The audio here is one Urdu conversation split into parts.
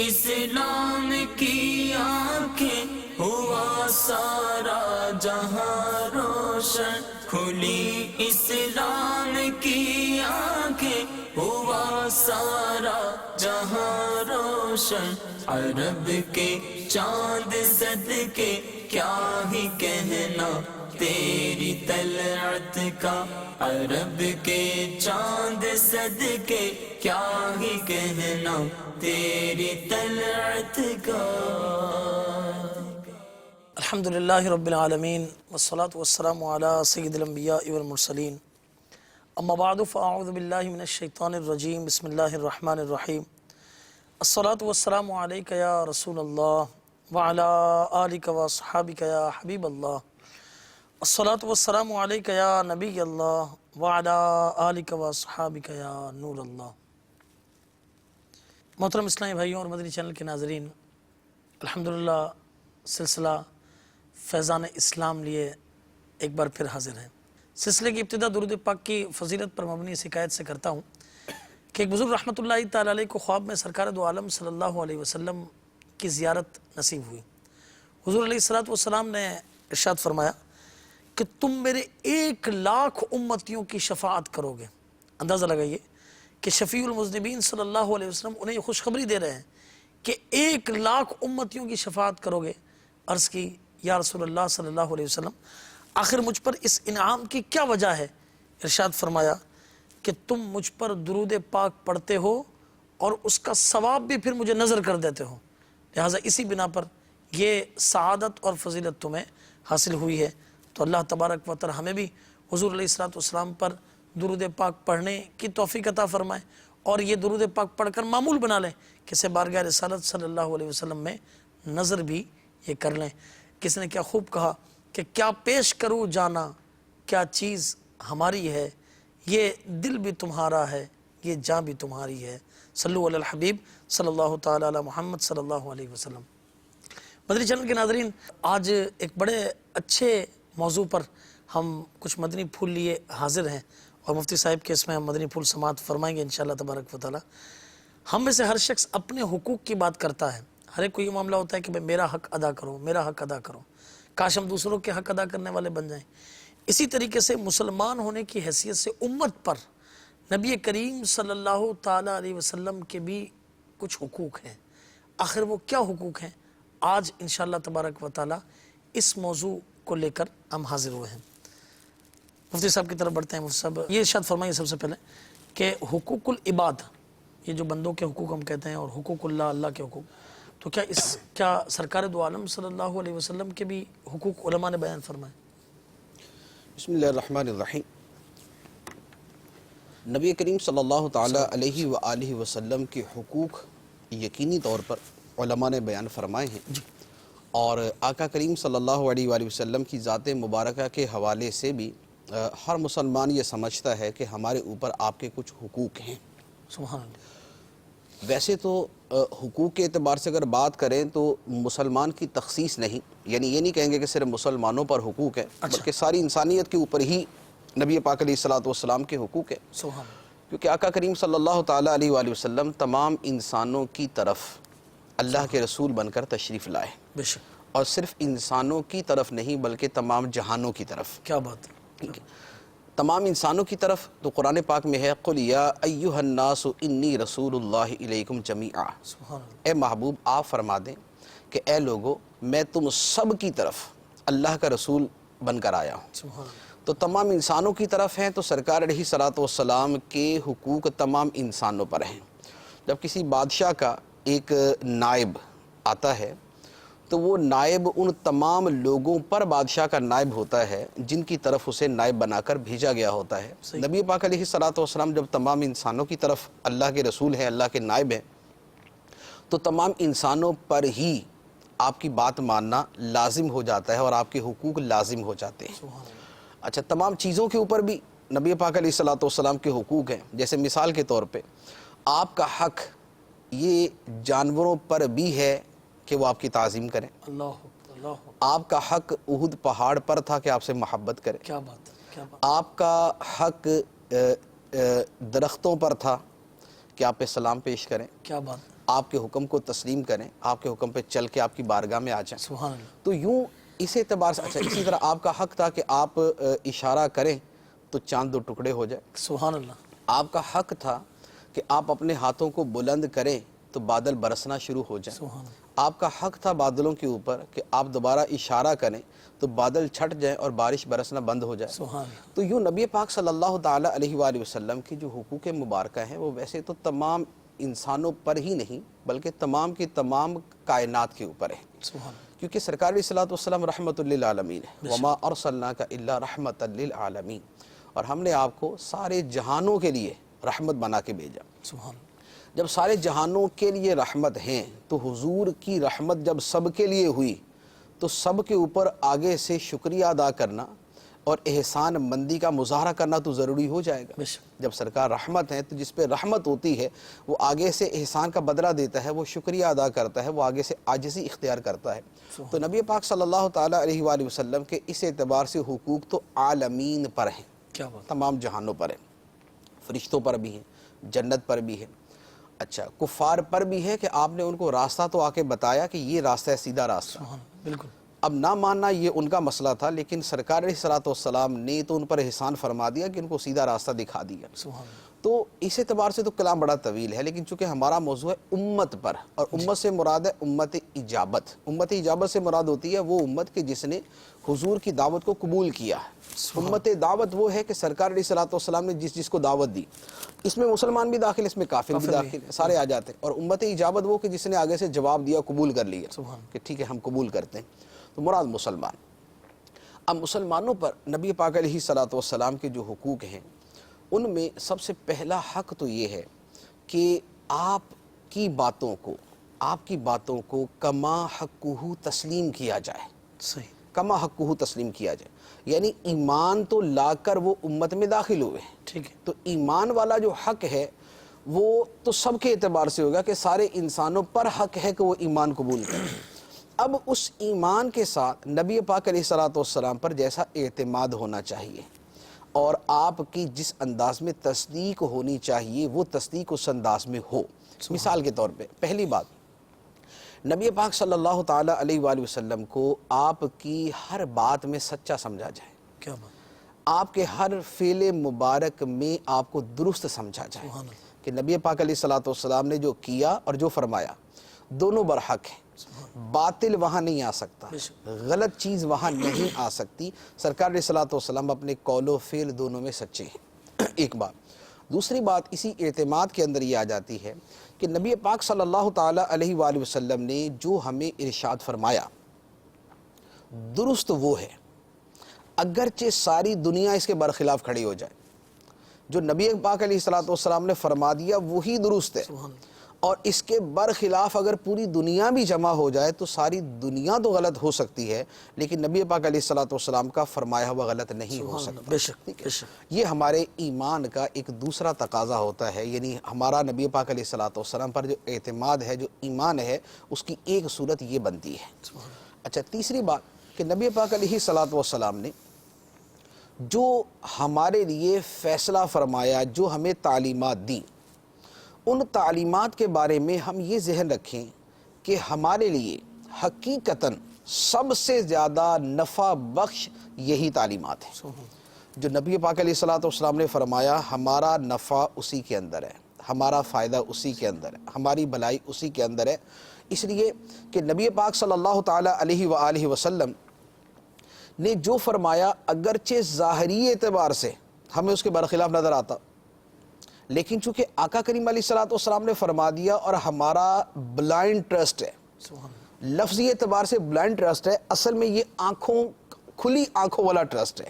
اسلام کی آنکھیں ہوا سارا جہاں روشن، کھلی اسلام کی آنکھیں ہوا سارا جہاں روشن، عرب کے چاند صدقے کیا ہی کہنا تیری طلعت کا، عرب کے چاند صدقے کیا ہی کہنا تیری طلعت کا۔ الحمدللہ رب العالمین والصلاة والسلام علی سید الانبیاء والمرسلین، اما بعد فاعوذ باللہ من الشیطان الرجیم، بسم اللہ الرحمن الرحیم، الصلاة والسلام علیک یا رسول اللہ وعلی آلک واصحابک یا حبیب اللہ، الصلاة والسلام علیک یا نبی اللہ وعلی آلک واصحابک یا نور اللہ۔ محترم اسلامی بھائیوں اور مدنی چینل کے ناظرین، الحمدللہ سلسلہ فیضان اسلام لیے ایک بار پھر حاضر ہیں۔ سلسلے کی ابتدا درود پاک کی فضیلت پر مبنی حکایت سے کرتا ہوں کہ ایک بزرگ رحمۃ اللہ تعالی علیہ کو خواب میں سرکار دو عالم صلی اللہ علیہ وسلم کی زیارت نصیب ہوئی۔ حضور علیہ الصلوۃ والسلام نے ارشاد فرمایا کہ تم میرے 1,00,000 امتیوں کی شفاعت کرو گے۔ اندازہ لگائیے کہ شفیع المذنبین صلی اللہ علیہ وسلم انہیں یہ خوشخبری دے رہے ہیں کہ 1,00,000 امتیوں کی شفاعت کرو گے۔ عرض کی یا رسول اللہ صلی اللہ علیہ وسلم، آخر مجھ پر اس انعام کی کیا وجہ ہے؟ ارشاد فرمایا کہ تم مجھ پر درود پاک پڑھتے ہو اور اس کا ثواب بھی پھر مجھے نظر کر دیتے ہو، لہٰذا اسی بنا پر یہ سعادت اور فضیلت تمہیں حاصل ہوئی ہے۔ تو اللہ تبارک و تعالی ہمیں بھی حضور علیہ الصلوۃ والسلام پر درود پاک پڑھنے کی توفیق عطا فرمائے، اور یہ درود پاک پڑھ کر معمول بنا لیں کہ اسے بارگاہ رسالت صلی اللہ علیہ وسلم میں نظر بھی یہ کر لیں۔ کس نے کیا خوب کہا کہ کیا پیش کروں جانا، کیا چیز ہماری ہے، یہ دل بھی تمہارا ہے، یہ جاں بھی تمہاری ہے، صلو علی الحبیب صلی اللہ تعالی علی محمد صلی اللہ علیہ وسلم۔ مدنی چینل کے ناظرین، آج ایک بڑے اچھے موضوع پر ہم کچھ مدنی پھول لیے حاضر ہیں، اور مفتی صاحب کے اس میں ہم مدنی پھول سماعت فرمائیں گے انشاءاللہ تبارک و تعالی۔ ہم میں سے ہر شخص اپنے حقوق کی بات کرتا ہے، ہر ایک کو یہ معاملہ ہوتا ہے کہ میرا حق ادا کرو، میرا حق ادا کرو، کاش ہم دوسروں کے حق ادا کرنے والے بن جائیں۔ اسی طریقے سے مسلمان ہونے کی حیثیت سے امت پر نبی کریم صلی اللہ تعالی علیہ وسلم کے بھی کچھ حقوق ہیں۔ آخر وہ کیا حقوق ہیں؟ آج انشاءاللہ تبارک و تعالی اس موضوع کو لے کر ہم حاضر ہوئے ہیں۔ مفتی صاحب کی طرف بڑھتے ہیں۔ مفتی صاحب یہ ارشاد فرمائیے سب سے پہلے کہ حقوق العباد، یہ جو بندوں کے حقوق ہم کہتے ہیں، اور حقوق اللہ، اللہ کے حقوق، تو کیا سرکار دو عالم صلی اللہ علیہ وسلم کے بھی حقوق علماء نے بیان فرمائے؟ بسم اللہ الرحمن الرحیم۔ نبی کریم صلی اللہ تعالی علیہ وآلہ وسلم کے حقوق یقینی طور پر علماء نے بیان فرمائے ہیں، اور آقا کریم صلی اللہ علیہ وآلہ وسلم کی ذات مبارکہ کے حوالے سے بھی ہر مسلمان یہ سمجھتا ہے کہ ہمارے اوپر آپ کے کچھ حقوق ہیں۔ سبحان اللہ۔ ویسے تو حقوق کے اعتبار سے اگر بات کریں تو مسلمان کی تخصیص نہیں، یعنی یہ نہیں کہیں گے کہ صرف مسلمانوں پر حقوق ہے، بلکہ ساری انسانیت کے اوپر ہی نبی پاک علیہ الصلوۃ والسلام کے حقوق ہے، کیونکہ آقا کریم صلی اللہ تعالیٰ علیہ وآلہ وسلم تمام انسانوں کی طرف اللہ کے رسول بن کر تشریف لائے، بے شک، اور صرف انسانوں کی طرف نہیں بلکہ تمام جہانوں کی طرف۔ کیا بات ہے، تمام انسانوں کی طرف تو قرآن پاک میں ہے قُلْ يَا أَيُّهَا النَّاسُ إِنِّي رَسُولُ اللَّهِ إِلَيْكُمْ جَمِيعًا، سبحان اللہ، اے محبوب آپ فرما دیں کہ اے لوگو میں تم سب کی طرف اللہ کا رسول بن کر آیا ہوں۔ سبحان اللہ، تو تمام انسانوں کی طرف ہیں، تو سرکار علیہ الصلوۃ والسلام کے حقوق تمام انسانوں پر ہیں۔ جب کسی بادشاہ کا ایک نائب آتا ہے تو وہ نائب ان تمام لوگوں پر بادشاہ کا نائب ہوتا ہے جن کی طرف اسے نائب بنا کر بھیجا گیا ہوتا ہے۔ نبی پاک علیہ الصلوۃ والسلام جب تمام انسانوں کی طرف اللہ کے رسول ہیں، اللہ کے نائب ہیں، تو تمام انسانوں پر ہی آپ کی بات ماننا لازم ہو جاتا ہے اور آپ کے حقوق لازم ہو جاتے ہیں۔ اچھا، تمام چیزوں کے اوپر بھی نبی پاک علیہ الصلوۃ والسلام کے حقوق ہیں، جیسے مثال کے طور پہ آپ کا حق یہ جانوروں پر بھی ہے کہ وہ آپ کی تعظیم کریں۔ آپ کا حق احد پہاڑ پر تھا کہ آپ سے محبت کریں۔ کیا بات ہے، کیا بات، آپ کا حق درختوں پر تھا کہ آپ پہ سلام پیش کریں۔ کیا بات، آپ کے حکم کو تسلیم کریں، آپ کے حکم پہ چل کے آپ کی بارگاہ میں آ جائیں. سبحان اللہ. تو یوں اس اعتبار سے اچھا اسی طرح آپ کا حق تھا کہ آپ اشارہ کریں تو چاند 2 ٹکڑے ہو جائے. سبحان اللہ. آپ کا حق تھا کہ آپ اپنے ہاتھوں کو بلند کریں تو بادل برسنا شروع ہو جائیں. سبحان اللہ. آپ کا حق تھا بادلوں کے اوپر کہ آپ دوبارہ اشارہ کریں تو بادل چھٹ جائیں اور بارش برسنا بند ہو جائے. سبحان اللہ. تو یوں نبی پاک صلی اللہ تعالیٰ علیہ وآلہ وسلم کی جو حقوق مبارکہ ہیں وہ ویسے تو تمام انسانوں پر ہی نہیں بلکہ تمام کی تمام کائنات کے اوپر ہیں. سبحان اللہ. کیونکہ سرکار علیہ الصلوۃ والسلام رحمۃ للعالمین ہے. وما ارسلناک الا رحمۃ للعالمین، اور ہم نے آپ کو سارے جہانوں کے لیے رحمت بنا کے بھیجا. سبحان اللہ. جب سارے جہانوں کے لیے رحمت ہیں تو حضور کی رحمت جب سب کے لیے ہوئی تو سب کے اوپر آگے سے شکریہ ادا کرنا اور احسان مندی کا مظاہرہ کرنا تو ضروری ہو جائے گا. بے شک. جب سرکار رحمت ہیں تو جس پہ رحمت ہوتی ہے وہ آگے سے احسان کا بدلہ دیتا ہے، وہ شکریہ ادا کرتا ہے، وہ آگے سے عاجزی اختیار کرتا ہے. تو نبی پاک صلی اللہ تعالیٰ علیہ وآلہ وسلم کے اس اعتبار سے حقوق تو عالمین پر ہیں، کیا بات. تمام جہانوں پر ہیں. فرشتوں پر بھی ہیں، جنت پر بھی ہے. اچھا کفار پر بھی ہے کہ آپ نے ان کو راستہ تو آ کے بتایا کہ یہ راستہ ہے، سیدھا راستہ. سبحان اللہ. بالکل. اب نہ ماننا یہ ان کا مسئلہ تھا، لیکن سرکار علیہ الصلوۃ والسلام نے تو ان پر احسان فرما دیا کہ ان کو سیدھا راستہ دکھا دیا. سبحان اللہ. تو اس اعتبار سے تو کلام بڑا طویل ہے، لیکن چونکہ ہمارا موضوع ہے امت پر، اور امت سے مراد ہے امت اجابت. امت اجابت سے مراد ہوتی ہے وہ امت کہ جس نے حضور کی دعوت کو قبول کیا ہے. امت دعوت وہ ہے کہ سرکار علیہ الصلوۃ والسلام نے جس کو دعوت دی، اس میں مسلمان بھی داخل، اس میں کافر بھی داخل ہیں، سارے آ جاتے ہیں. اور امت اجابت وہ کہ جس نے آگے سے جواب دیا، قبول کر لیا کہ ٹھیک ہے ہم قبول کرتے ہیں، تو مراد مسلمان. اب مسلمانوں پر نبی پاک علیہ الصلوۃ والسلام کے جو حقوق ہیں ان میں سب سے پہلا حق تو یہ ہے کہ آپ کی باتوں کو کما حقہ تسلیم کیا جائے. صحیح. کما حقہ تسلیم کیا جائے، یعنی ایمان تو لا کر وہ امت میں داخل ہوئے ہیں. ٹھیک ہے. تو ایمان والا جو حق ہے وہ تو سب کے اعتبار سے ہوگا کہ سارے انسانوں پر حق ہے کہ وہ ایمان قبول کریں. اب اس ایمان کے ساتھ نبی پاک علیہ الصلوۃ والسلام پر جیسا اعتماد ہونا چاہیے اور آپ کی جس انداز میں تصدیق ہونی چاہیے وہ تصدیق اس انداز میں ہو. مثال کے طور پہ پہلی بات، نبی پاک صلی اللہ تعالیٰ علیہ وآلہ وسلم کو آپ کی ہر بات میں سچا سمجھا جائے. کیا بات. آپ کے ہر فعل مبارک میں آپ کو درست سمجھا جائے سبحان اللہ. کہ نبی پاک علیہ الصلوۃ والسلام نے جو کیا اور جو فرمایا دونوں برحق ہیں. باطل وہاں نہیں آ سکتا، غلط چیز وہاں نہیں آ سکتی. سرکار علیہ الصلوۃ والسلام اپنے قول و فعل دونوں میں سچے ہیں. ایک بات. دوسری بات اسی اعتماد کے اندر یہ آ جاتی ہے کہ نبی پاک صلی اللہ تعالیٰ علیہ وآلہ وسلم نے جو ہمیں ارشاد فرمایا درست وہ ہے، اگرچہ ساری دنیا اس کے برخلاف کھڑی ہو جائے. جو نبی پاک علیہ الصلوۃ والسلام نے فرما دیا وہی درست ہے، اور اس کے برخلاف اگر پوری دنیا بھی جمع ہو جائے تو ساری دنیا تو غلط ہو سکتی ہے، لیکن نبی پاک علیہ الصلوۃ والسلام کا فرمایا ہوا غلط نہیں ہو سکتا. بے شک. بے شک. یہ ہمارے ایمان کا ایک دوسرا تقاضا ہوتا ہے، یعنی ہمارا نبی پاک علیہ الصلوۃ والسلام پر جو اعتماد ہے، جو ایمان ہے، اس کی ایک صورت یہ بنتی ہے. اچھا تیسری بات کہ نبی پاک علیہ الصلوۃ والسلام نے جو ہمارے لیے فیصلہ فرمایا، جو ہمیں تعلیمات دی، ان تعلیمات کے بارے میں ہم یہ ذہن رکھیں کہ ہمارے لیے حقیقتاً سب سے زیادہ نفع بخش یہی تعلیمات ہیں. جو نبی پاک علیہ الصلوۃ والسلام نے فرمایا ہمارا نفع اسی کے اندر ہے، ہمارا فائدہ اسی کے اندر ہے، ہماری بھلائی اسی کے اندر ہے. اس لیے کہ نبی پاک صلی اللہ تعالیٰ علیہ وآلہ وسلم نے جو فرمایا اگرچہ ظاہری اعتبار سے ہمیں اس کے برخلاف نظر آتا، لیکن چونکہ آقا کریم علیہ الصلوۃ والسلام نے فرما دیا اور ہمارا بلائنڈ ٹرسٹ ہے، لفظی اعتبار سے بلائنڈ ٹرسٹ ہے، اصل میں یہ کھلی آنکھوں والا ٹرسٹ ہے.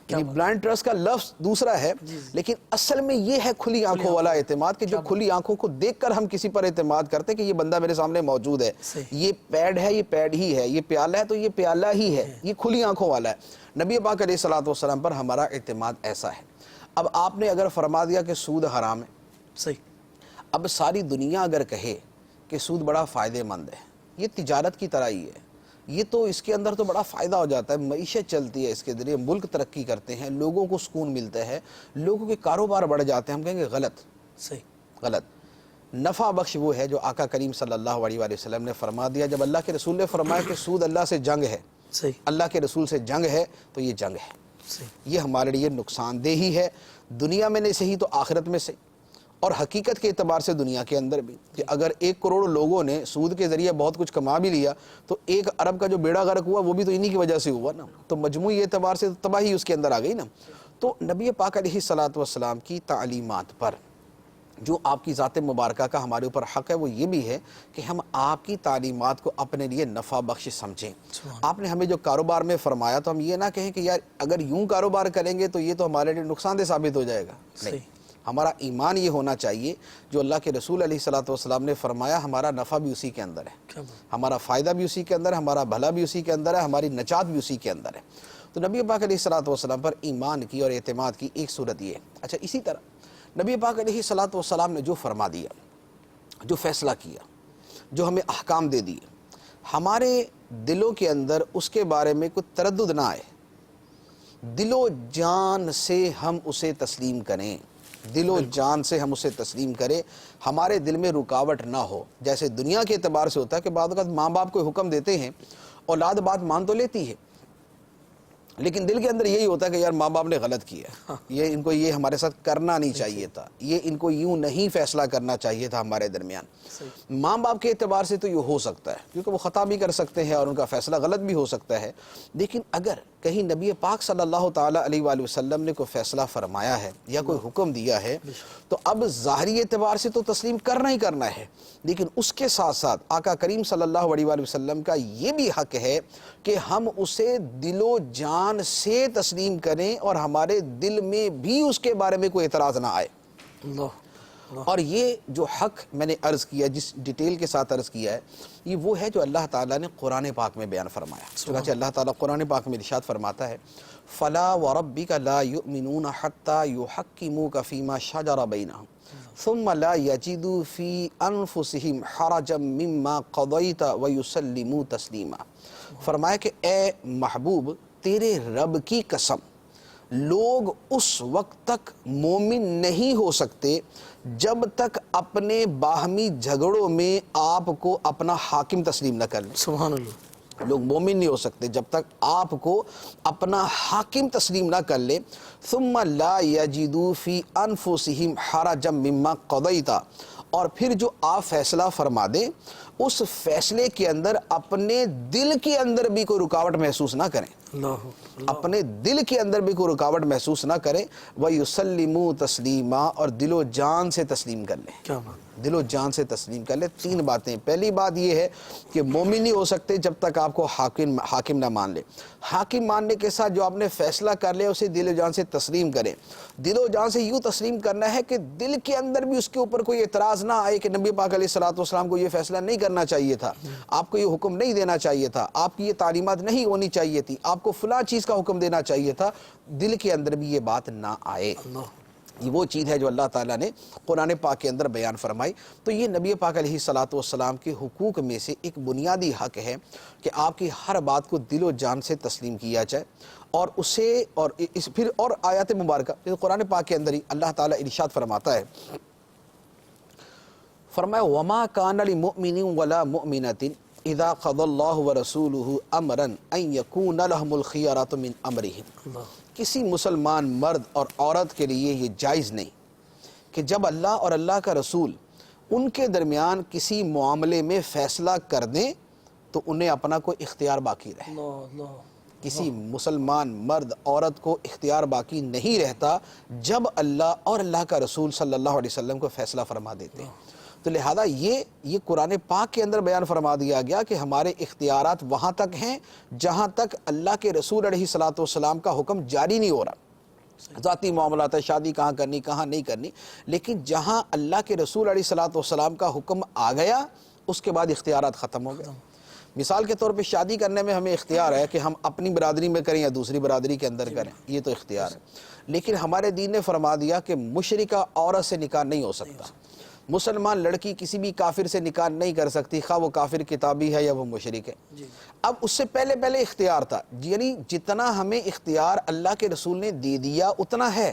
یعنی بلائنڈ ٹرسٹ کا لفظ دوسرا ہے، لیکن اصل میں یہ ہے کھلی آنکھوں والا اعتماد کہ جو کھلی آنکھوں کو دیکھ کر ہم کسی پر اعتماد کرتے کہ یہ بندہ میرے سامنے موجود ہے، یہ پیڈ ہے، یہ پیڈ ہی ہے، یہ پیالہ ہے تو یہ پیالہ ہی ہے، یہ کھلی آنکھوں والا ہے. نبی پاک علیہ الصلوۃ والسلام پر ہمارا اعتماد ایسا ہے. اب آپ نے اگر فرما دیا کہ سود حرام ہے، صحیح. اب ساری دنیا اگر کہے کہ سود بڑا فائدہ مند ہے، یہ تجارت کی طرح ہی ہے، یہ تو اس کے اندر تو بڑا فائدہ ہو جاتا ہے، معیشت چلتی ہے اس کے ذریعے، ملک ترقی کرتے ہیں، لوگوں کو سکون ملتا ہے، لوگوں کے کاروبار بڑھ جاتے ہیں، ہم کہیں گے غلط. صحیح. غلط. نفع بخش وہ ہے جو آقا کریم صلی اللہ علیہ وآلہ وسلم نے فرما دیا. جب اللہ کے رسول نے فرمایا کہ سود اللہ سے جنگ ہے, صحیح اللہ کے رسول سے جنگ ہے, تو یہ جنگ ہے. صحیح. یہ ہمارے لیے نقصان دہ ہی ہے, دنیا میں نہیں صحیح تو آخرت میں سے, اور حقیقت کے اعتبار سے دنیا کے اندر بھی. کہ اگر 1 کروڑ لوگوں نے سود کے ذریعے بہت کچھ کما بھی لیا تو 1 ارب کا جو بیڑا غرق ہوا وہ بھی تو انہی کی وجہ سے ہوا نا. تو مجموعی اعتبار سے تباہی اس کے اندر آ گئی نا. تو نبی پاک علیہ الصلوۃ والسلام کی تعلیمات پر جو آپ کی ذات مبارکہ کا ہمارے اوپر حق ہے وہ یہ بھی ہے کہ ہم آپ کی تعلیمات کو اپنے لیے نفع بخش سمجھیں. آپ نے ہمیں جو کاروبار میں فرمایا تو ہم یہ نہ کہیں کہ یار اگر یوں کاروبار کریں گے تو یہ تو ہمارے لیے نقصان دہ ثابت ہو جائے گا. نہیں, ہمارا ایمان یہ ہونا چاہیے جو اللہ کے رسول علیہ الصلوۃ والسلام نے فرمایا, ہمارا نفع بھی اسی کے اندر ہے, ہمارا فائدہ بھی اسی کے اندر ہے, ہمارا بھلا بھی اسی کے اندر ہے, ہماری نجات بھی اسی کے اندر ہے. تو نبی پاک علیہ الصلوۃ والسلام پر ایمان کی اور اعتماد کی ایک صورت یہ ہے. اچھا, اسی طرح نبی پاک علیہ الصلوۃ والسلام نے جو فرما دیا, جو فیصلہ کیا, جو ہمیں احکام دے دیے, ہمارے دلوں کے اندر اس کے بارے میں کوئی تردد نہ آئے, دل و جان سے ہم اسے تسلیم کریں, دل و جان سے ہم اسے تسلیم کریں, ہمارے دل میں رکاوٹ نہ ہو. جیسے دنیا کے اعتبار سے ہوتا ہے کہ بعض اوقات ماں باپ کو حکم دیتے ہیں, اولاد بات مان تو لیتی ہے, لیکن دل کے اندر یہی ہوتا ہے کہ یار ماں باپ نے غلط کیا, یہ ان کو یہ ہمارے ساتھ کرنا نہیں چاہیے تھا, یہ ان کو یوں نہیں فیصلہ کرنا چاہیے تھا ہمارے درمیان. ماں باپ کے اعتبار سے تو یہ ہو سکتا ہے کیونکہ وہ خطا بھی کر سکتے ہیں اور ان کا فیصلہ غلط بھی ہو سکتا ہے. لیکن اگر کہیں نبی پاک صلی اللہ تعالیٰ علیہ وآلہ وسلم نے کوئی فیصلہ فرمایا ہے یا کوئی حکم دیا ہے تو اب ظاہری اعتبار سے تو تسلیم کرنا ہی کرنا ہے, لیکن اس کے ساتھ ساتھ آقا کریم صلی اللہ علیہ وآلہ وسلم کا یہ بھی حق ہے کہ ہم اسے دل و جان سے تسلیم کریں اور ہمارے دل میں بھی اس کے بارے میں کوئی اعتراض نہ آئے. اور یہ جو حق میں نے عرض کیا, جس ڈیٹیل کے ساتھ عرض کیا ہے, یہ وہ ہے جو اللہ تعالیٰ نے قرآن پاک میں بیان فرمایا. چنانچہ اللہ تعالیٰ قرآن پاک میں ارشاد فرماتا ہے, فَلَا وَرَبِّكَ لَا يُؤْمِنُونَ حَتَّى يُحَكِّمُوكَ فِي مَا شَجَرَ بَيْنَهُمْ ثُمَّ لَا يَجِدُوا فِي أَنفُسِهِمْ حَرَجًا مِّمَّا قَضَيْتَ وَيُسَلِّمُوا تَسْلِيمًا. فرمایا کہ اے محبوب, تیرے رب کی قسم, لوگ اس وقت تک مومن نہیں ہو سکتے جب تک اپنے باہمی جھگڑوں میں آپ کو اپنا حاکم تسلیم نہ کر لیں. سبحان اللہ. لوگ مومن نہیں ہو سکتے جب تک آپ کو اپنا حاکم تسلیم نہ کر لیں. ثم لا یجدوا فی انفسہم حرجا مما قضیت, اور پھر جو آپ فیصلہ فرما دیں اس فیصلے کے اندر اپنے دل کے اندر بھی کوئی رکاوٹ محسوس نہ کریں, اپنے دل کے اندر بھی کوئی رکاوٹ محسوس نہ کریں. وَيُسَلِّمُوا تَسْلِيمًا, اور دل و جان سے تسلیم کر لیں. کیا بات, دل و جان سے تسلیم کر لیں. 3 باتیں. پہلی بات یہ ہے کہ مومن نہیں ہو سکتے جب تک آپ کو حاکم نہ مان لے. حاکم ماننے کے ساتھ جو آپ نے فیصلہ کر لیا اسے دل و جان سے تسلیم کریں. دل و جان سے یوں تسلیم کرنا ہے کہ دل کے اندر بھی اس کے اوپر کوئی اعتراض نہ آئے کہ نبی پاک علیہ الصلوۃ والسلام کو یہ فیصلہ نہیں کرنا چاہیے تھا, آپ کو یہ حکم نہیں دینا چاہیے تھا, آپ کی یہ تعلیمات نہیں ہونی چاہیے تھی, آپ کو فلاں چیز کا حکم دینا چاہیے تھا. دل کے اندر بھی یہ بات نہ آئے. یہ وہ چیز ہے جو اللہ تعالیٰ نے قرآن پاک کے اندر بیان فرمائی. تو یہ نبی پاک علیہ الصلوۃ والسلام کے حقوق میں سے ایک بنیادی حق ہے کہ آپ کی ہر بات کو دل و جان سے تسلیم کیا جائے. اور اسے پھر اور آیات مبارکہ قرآن پاک کے اندر ہی اللہ تعالیٰ ارشاد فرماتا ہے, فرمایا وَمَا كَانَ لِمُؤْمِنٍ وَلَا مُؤْمِنَةٍ اِذَا قَضَى اللَّهُ وَرَسُولُهُ أَمْرًا أَن يَكُونَ لَهُمُ الْخِيَرَةُ مِنْ أَمْرِهِمْ. کسی مسلمان مرد اور عورت کے لیے یہ جائز نہیں کہ جب اللہ اور اللہ کا رسول ان کے درمیان کسی معاملے میں فیصلہ کر دیں تو انہیں اپنا کوئی اختیار باقی رہے. کسی مسلمان مرد عورت کو اختیار باقی نہیں رہتا جب اللہ اور اللہ کا رسول صلی اللہ علیہ وسلم کو فیصلہ فرما دیتے ہیں. تو لہذا یہ قرآن پاک کے اندر بیان فرما دیا گیا کہ ہمارے اختیارات وہاں تک ہیں جہاں تک اللہ کے رسول علیہ الصلوۃ والسلام کا حکم جاری نہیں ہو رہا. ذاتی معاملات ہے, شادی کہاں کرنی کہاں نہیں کرنی, لیکن جہاں اللہ کے رسول علیہ الصلوۃ والسلام کا حکم آ گیا اس کے بعد اختیارات ختم ہو گئے. مثال کے طور پہ شادی کرنے میں ہمیں اختیار ہے کہ ہم اپنی برادری میں کریں یا دوسری برادری کے اندر کریں, یہ تو اختیار ہے. لیکن ہمارے دین نے فرما دیا کہ مشرکہ عورت سے نکاح نہیں ہو سکتا. مسلمان لڑکی کسی بھی کافر سے نکاح نہیں کر سکتی, خواہ وہ کافر کتابی ہے یا وہ مشرک ہے. اب اس سے پہلے اختیار تھا, یعنی جتنا ہمیں اختیار اللہ کے رسول نے دے دیا اتنا ہے,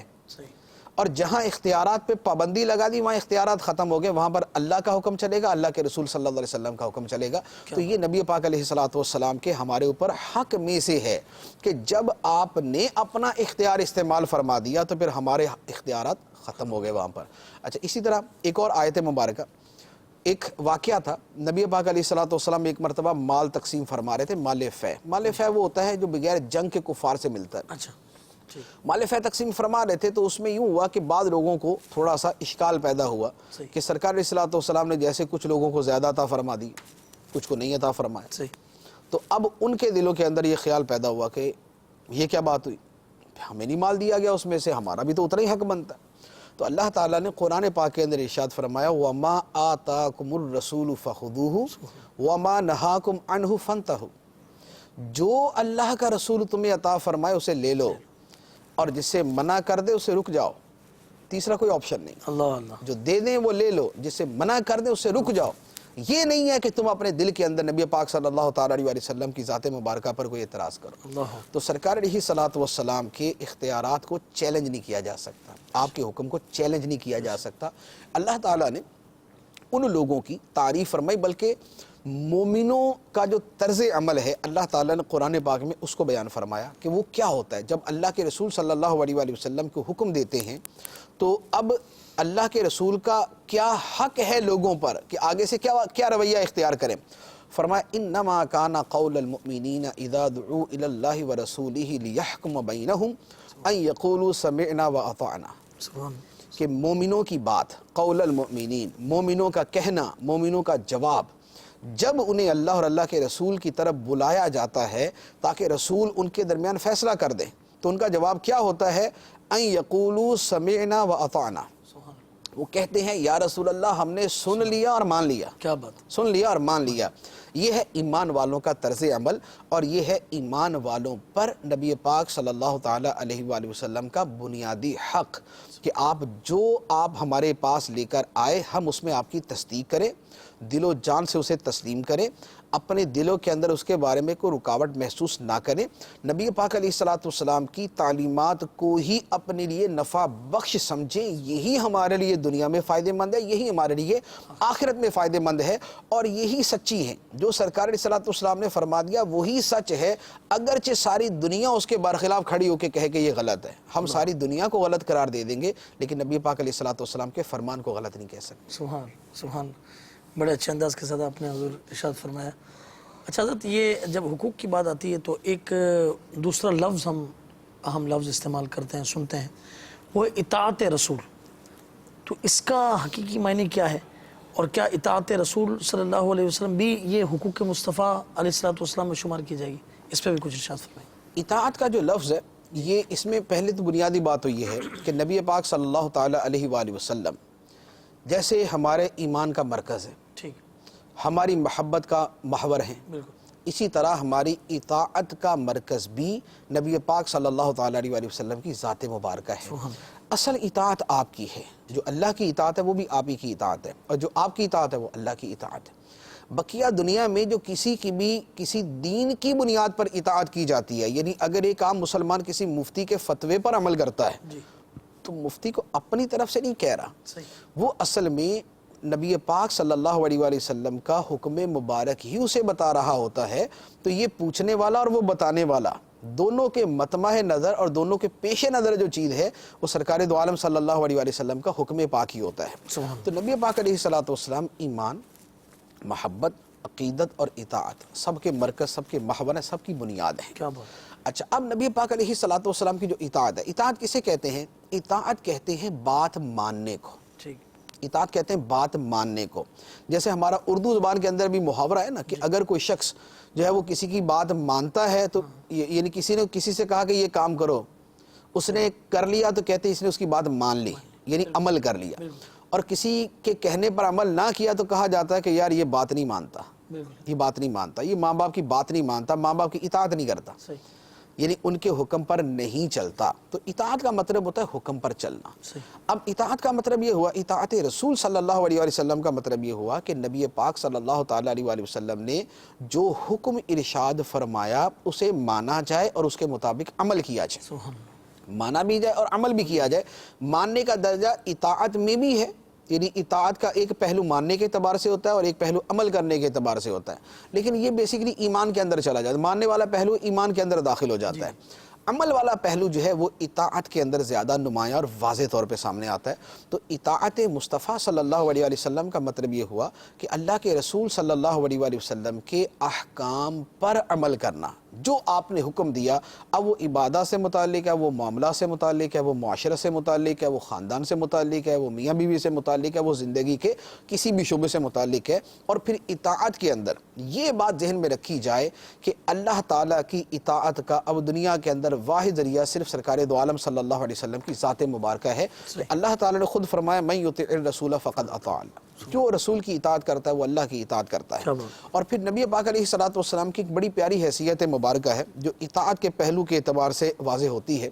اور جہاں اختیارات پہ پابندی لگا دی وہاں اختیارات ختم ہو گئے، وہاں پر اللہ کا حکم چلے گا، اللہ کے رسول صلی اللہ علیہ وسلم کا حکم چلے گا۔ تو یہ نبی پاک علیہ السلام کے ہمارے اوپر حق میں سے ہے کہ جب آپ نے اپنا اختیار استعمال فرما دیا تو پھر ہمارے اختیارات ختم ہو گئے وہاں پر۔ اچھا، اسی طرح ایک اور آیت مبارکہ، ایک واقعہ تھا، نبی پاک علیہ السلام ایک مرتبہ مال تقسیم فرما رہے تھے، مال فے۔ مال فے وہ ہوتا ہے جو بغیر جنگ کے کفار سے ملتا ہے۔ اچھا ٹھیک، مال فے تقسیم فرما رہے تھے تو اس میں یوں ہوا کہ بعض لوگوں کو تھوڑا سا اشکال پیدا ہوا صحیح۔ کہ سرکار علیہ السلام نے جیسے کچھ لوگوں کو زیادہ عطا فرما دی، کچھ کو نہیں عطا فرمایا۔ صحیح، تو اب ان کے دلوں کے اندر یہ خیال پیدا ہوا کہ یہ کیا بات ہوئی، ہمیں نہیں مال دیا گیا اس میں سے، ہمارا بھی تو اتنا ہی حق بنتا ہے۔ تو اللہ تعالیٰ نے قرآن پاک کے اندر ارشاد فرمایا وَمَا آتَاكُمُ الرَّسُولُ فَخُذُوهُ وَمَا نَهَاكُمْ عَنْهُ فَانْتَهُوا، جو اللہ کا رسول تمہیں عطا فرمائے اسے لے لو، اور جس سے منع کر دے اسے رک جاؤ۔ تیسرا کوئی آپشن نہیں، اللہ اللہ، جو دے دیں وہ لے لو، جس سے منع کر دے اسے رک جاؤ۔ یہ نہیں ہے کہ تم اپنے دل کے اندر نبی پاک صلی اللہ تعالیٰ علیہ وسلم کی ذات مبارکہ پر کوئی اعتراض کرو۔ اللہ، تو سرکار علیہ السلام کے اختیارات کو چیلنج نہیں کیا جا سکتا، آپ کے حکم کو چیلنج نہیں کیا جا سکتا۔ اللہ تعالیٰ نے ان لوگوں کی تعریف فرمائی، بلکہ مومنوں کا جو طرز عمل ہے اللہ تعالیٰ نے قرآن پاک میں اس کو بیان فرمایا کہ وہ کیا ہوتا ہے۔ جب اللہ کے رسول صلی اللہ علیہ وآلہ وسلم کو حکم دیتے ہیں تو اب اللہ کے رسول کا کیا حق ہے لوگوں پر کہ آگے سے کیا رویہ اختیار کریں۔ فرمایا انما کان قول المؤمنین اذا دعوا الی اللہ ورسولہ لیحکم بینہم ان یقولوا سمعنا واطعنا، سبحان، کہ مومنوں کی بات، قول المؤمنین، مومنوں کا کہنا، مومنوں کا جواب، جب انہیں اللہ اور اللہ کے رسول کی طرف بلایا جاتا ہے تاکہ رسول ان کے درمیان فیصلہ کر دیں، تو ان کا جواب کیا ہوتا ہے، ان یقولوا سمعنا واطعنا، سبحان، وہ کہتے ہیں یا رسول اللہ ہم نے سن لیا اور مان لیا، کیا بات، سن لیا اور مان لیا۔ یہ ہے ایمان والوں کا طرز عمل، اور یہ ہے ایمان والوں پر نبی پاک صلی اللہ تعالیٰ علیہ وآلہ وسلم کا بنیادی حق کہ جو آپ ہمارے پاس لے کر آئے ہم اس میں آپ کی تصدیق کریں، دل و جان سے اسے تسلیم کریں، اپنے دلوں کے اندر اس کے بارے میں کوئی رکاوٹ محسوس نہ کریں، نبی پاک علیہ السلام کی تعلیمات کو ہی اپنے لیے نفع بخش سمجھیں، یہی ہمارے لیے دنیا میں فائدہ مند ہے، یہی ہمارے لیے آخرت میں فائدہ مند ہے، اور یہی سچی ہے۔ جو سرکار علیہ السلام نے فرما دیا وہی سچ ہے، اگرچہ ساری دنیا اس کے برخلاف کھڑی ہو کے کہے کہ یہ غلط ہے، ہم ساری دنیا کو غلط قرار دے دیں گے لیکن نبی پاک علیہ السلام کے فرمان کو غلط نہیں کہہ سکتے۔ سبحان سبحان، بڑے اچھے انداز کے ساتھ آپ نے حضور ارشاد فرمایا۔ اچھا حضرت، یہ جب حقوق کی بات آتی ہے تو ایک دوسرا لفظ ہم اہم لفظ استعمال کرتے ہیں، سنتے ہیں، وہ ہے اطاعت رسول۔ تو اس کا حقیقی معنی کیا ہے، اور کیا اطاعت رسول صلی اللہ علیہ وسلم بھی یہ حقوق مصطفیٰ علیہ السلام میں شمار کی جائے گی؟ اس پہ بھی کچھ ارشاد فرمائیں۔ اطاعت کا جو لفظ ہے یہ اس میں پہلے تو بنیادی بات تو یہ ہے کہ نبی پاک صلی اللہ تعالیٰ علیہ وآلہ وسلم جیسے ہمارے ایمان کا مرکز ہے، ٹھیک، ہماری محبت کا محور ہیں، بالکل، اسی طرح ہماری اطاعت کا مرکز بھی نبی پاک صلی اللہ تعالیٰ علیہ وآلہ وسلم کی ذات مبارکہ ہے۔ سبحان، اصل اطاعت آپ کی ہے، جو اللہ کی اطاعت ہے وہ بھی آپ ہی کی اطاعت ہے، اور جو آپ کی اطاعت ہے وہ اللہ کی اطاعت ہے۔ بقیہ دنیا میں جو کسی کی بھی کسی دین کی بنیاد پر اطاعت کی جاتی ہے، یعنی اگر ایک عام مسلمان کسی مفتی کے فتوے پر عمل کرتا ہے جی، تو مفتی کو اپنی طرف سے نہیں کہہ رہا، صحیح، وہ اصل میں نبی پاک صلی اللہ علیہ وآلہ وسلم کا حکم مبارک ہی اسے بتا رہا ہوتا ہے۔ تو یہ پوچھنے والا اور وہ بتانے والا دونوں کے مطمع نظر اور دونوں کے پیش نظر جو چیز ہے وہ سرکار دو عالم صلی اللہ علیہ وآلہ وسلم کا حکم پاک ہی ہوتا ہے۔ سبحان، تو نبی پاک علیہ السلام ایمان، محبت، عقیدت اور اطاعت سب کے مرکز، سب کے محور ہیں، سب کی بنیاد ہے۔ کیا بات، اچھا، اب نبی پاک علیہ السلام کی جو اطاعت ہے، اطاعت کسے کہتے ہیں؟ اطاعت کہتے ہیں بات ماننے کو، ٹھیک، اطاعت کہتے ہیں بات ماننے کو۔ جیسے ہمارا اردو زبان کے اندر بھی محاورہ ہے نا کہ اگر کوئی شخص جو ہے وہ کسی کی بات مانتا ہے تو یعنی کسی نے کسی سے کہا کہ یہ کام کرو، اس نے کر لیا تو کہتے ہیں اس نے اس کی بات مان لی، یعنی عمل کر لیا، اور کسی کے کہنے پر عمل نہ کیا تو کہا جاتا ہے کہ یار یہ بات نہیں مانتا، بالکل، یہ بات نہیں مانتا، یہ ماں باپ کی بات نہیں مانتا، ماں باپ کی اطاعت نہیں کرتا، صحیح، یعنی ان کے حکم پر نہیں چلتا۔ تو اطاعت کا مطلب ہوتا ہے حکم پر چلنا۔ صحیح، اب اطاعت کا مطلب یہ ہوا، اطاعت رسول صلی اللہ علیہ وآلہ وسلم کا مطلب یہ ہوا کہ نبی پاک صلی اللہ تعالیٰ علیہ وآلہ وسلم نے جو حکم ارشاد فرمایا اسے مانا جائے اور اس کے مطابق عمل کیا جائے۔ سبحان، مانا بھی جائے اور عمل بھی کیا جائے. ماننے کا درجہ اطاعت میں بھی ہے، یعنی اطاعت کا ایک پہلو ماننے کے اعتبار سے ہوتا ہے اور ایک پہلو عمل کرنے کے اعتبار سے ہوتا ہے، لیکن یہ بیسیکلی ایمان کے اندر چلا جاتا ہے. ماننے والا پہلو ایمان کے اندر داخل ہو جاتا ہے. عمل والا پہلو جو ہے وہ اطاعت کے اندر زیادہ نمایاں اور واضح طور پہ سامنے آتا ہے. تو اطاعت مصطفیٰ صلی اللہ علیہ وسلم کا مطلب یہ ہوا کہ اللہ کے رسول صلی اللہ علیہ وسلم کے احکام پر عمل کرنا. جو آپ نے حکم دیا، اب وہ عبادات سے متعلق ہے، وہ معاملات سے متعلق ہے، وہ معاشرت سے متعلق ہے، وہ خاندان سے متعلق ہے، وہ میاں بیوی سے متعلق ہے، وہ زندگی کے کسی بھی شعبے سے متعلق ہے. اور پھر اطاعت کے اندر یہ بات ذہن میں رکھی جائے کہ اللہ تعالیٰ کی اطاعت کا اب دنیا کے اندر واحد ذریعہ صرف سرکار دو عالم صلی اللہ علیہ وسلم کی ذات مبارکہ ہے. اللہ تعالیٰ نے خود فرمایا من یطع الرسول فقد اطاع اللہ، جو رسول کی اطاعت کرتا ہے وہ اللہ کی اطاعت کرتا ہے. اور پھر نبی پاک علیہ الصلوۃ والسلام کی ایک بڑی پیاری حیثیت مبارکہ ہے جو اطاعت کے پہلو کے اعتبار سے واضح ہوتی ہے.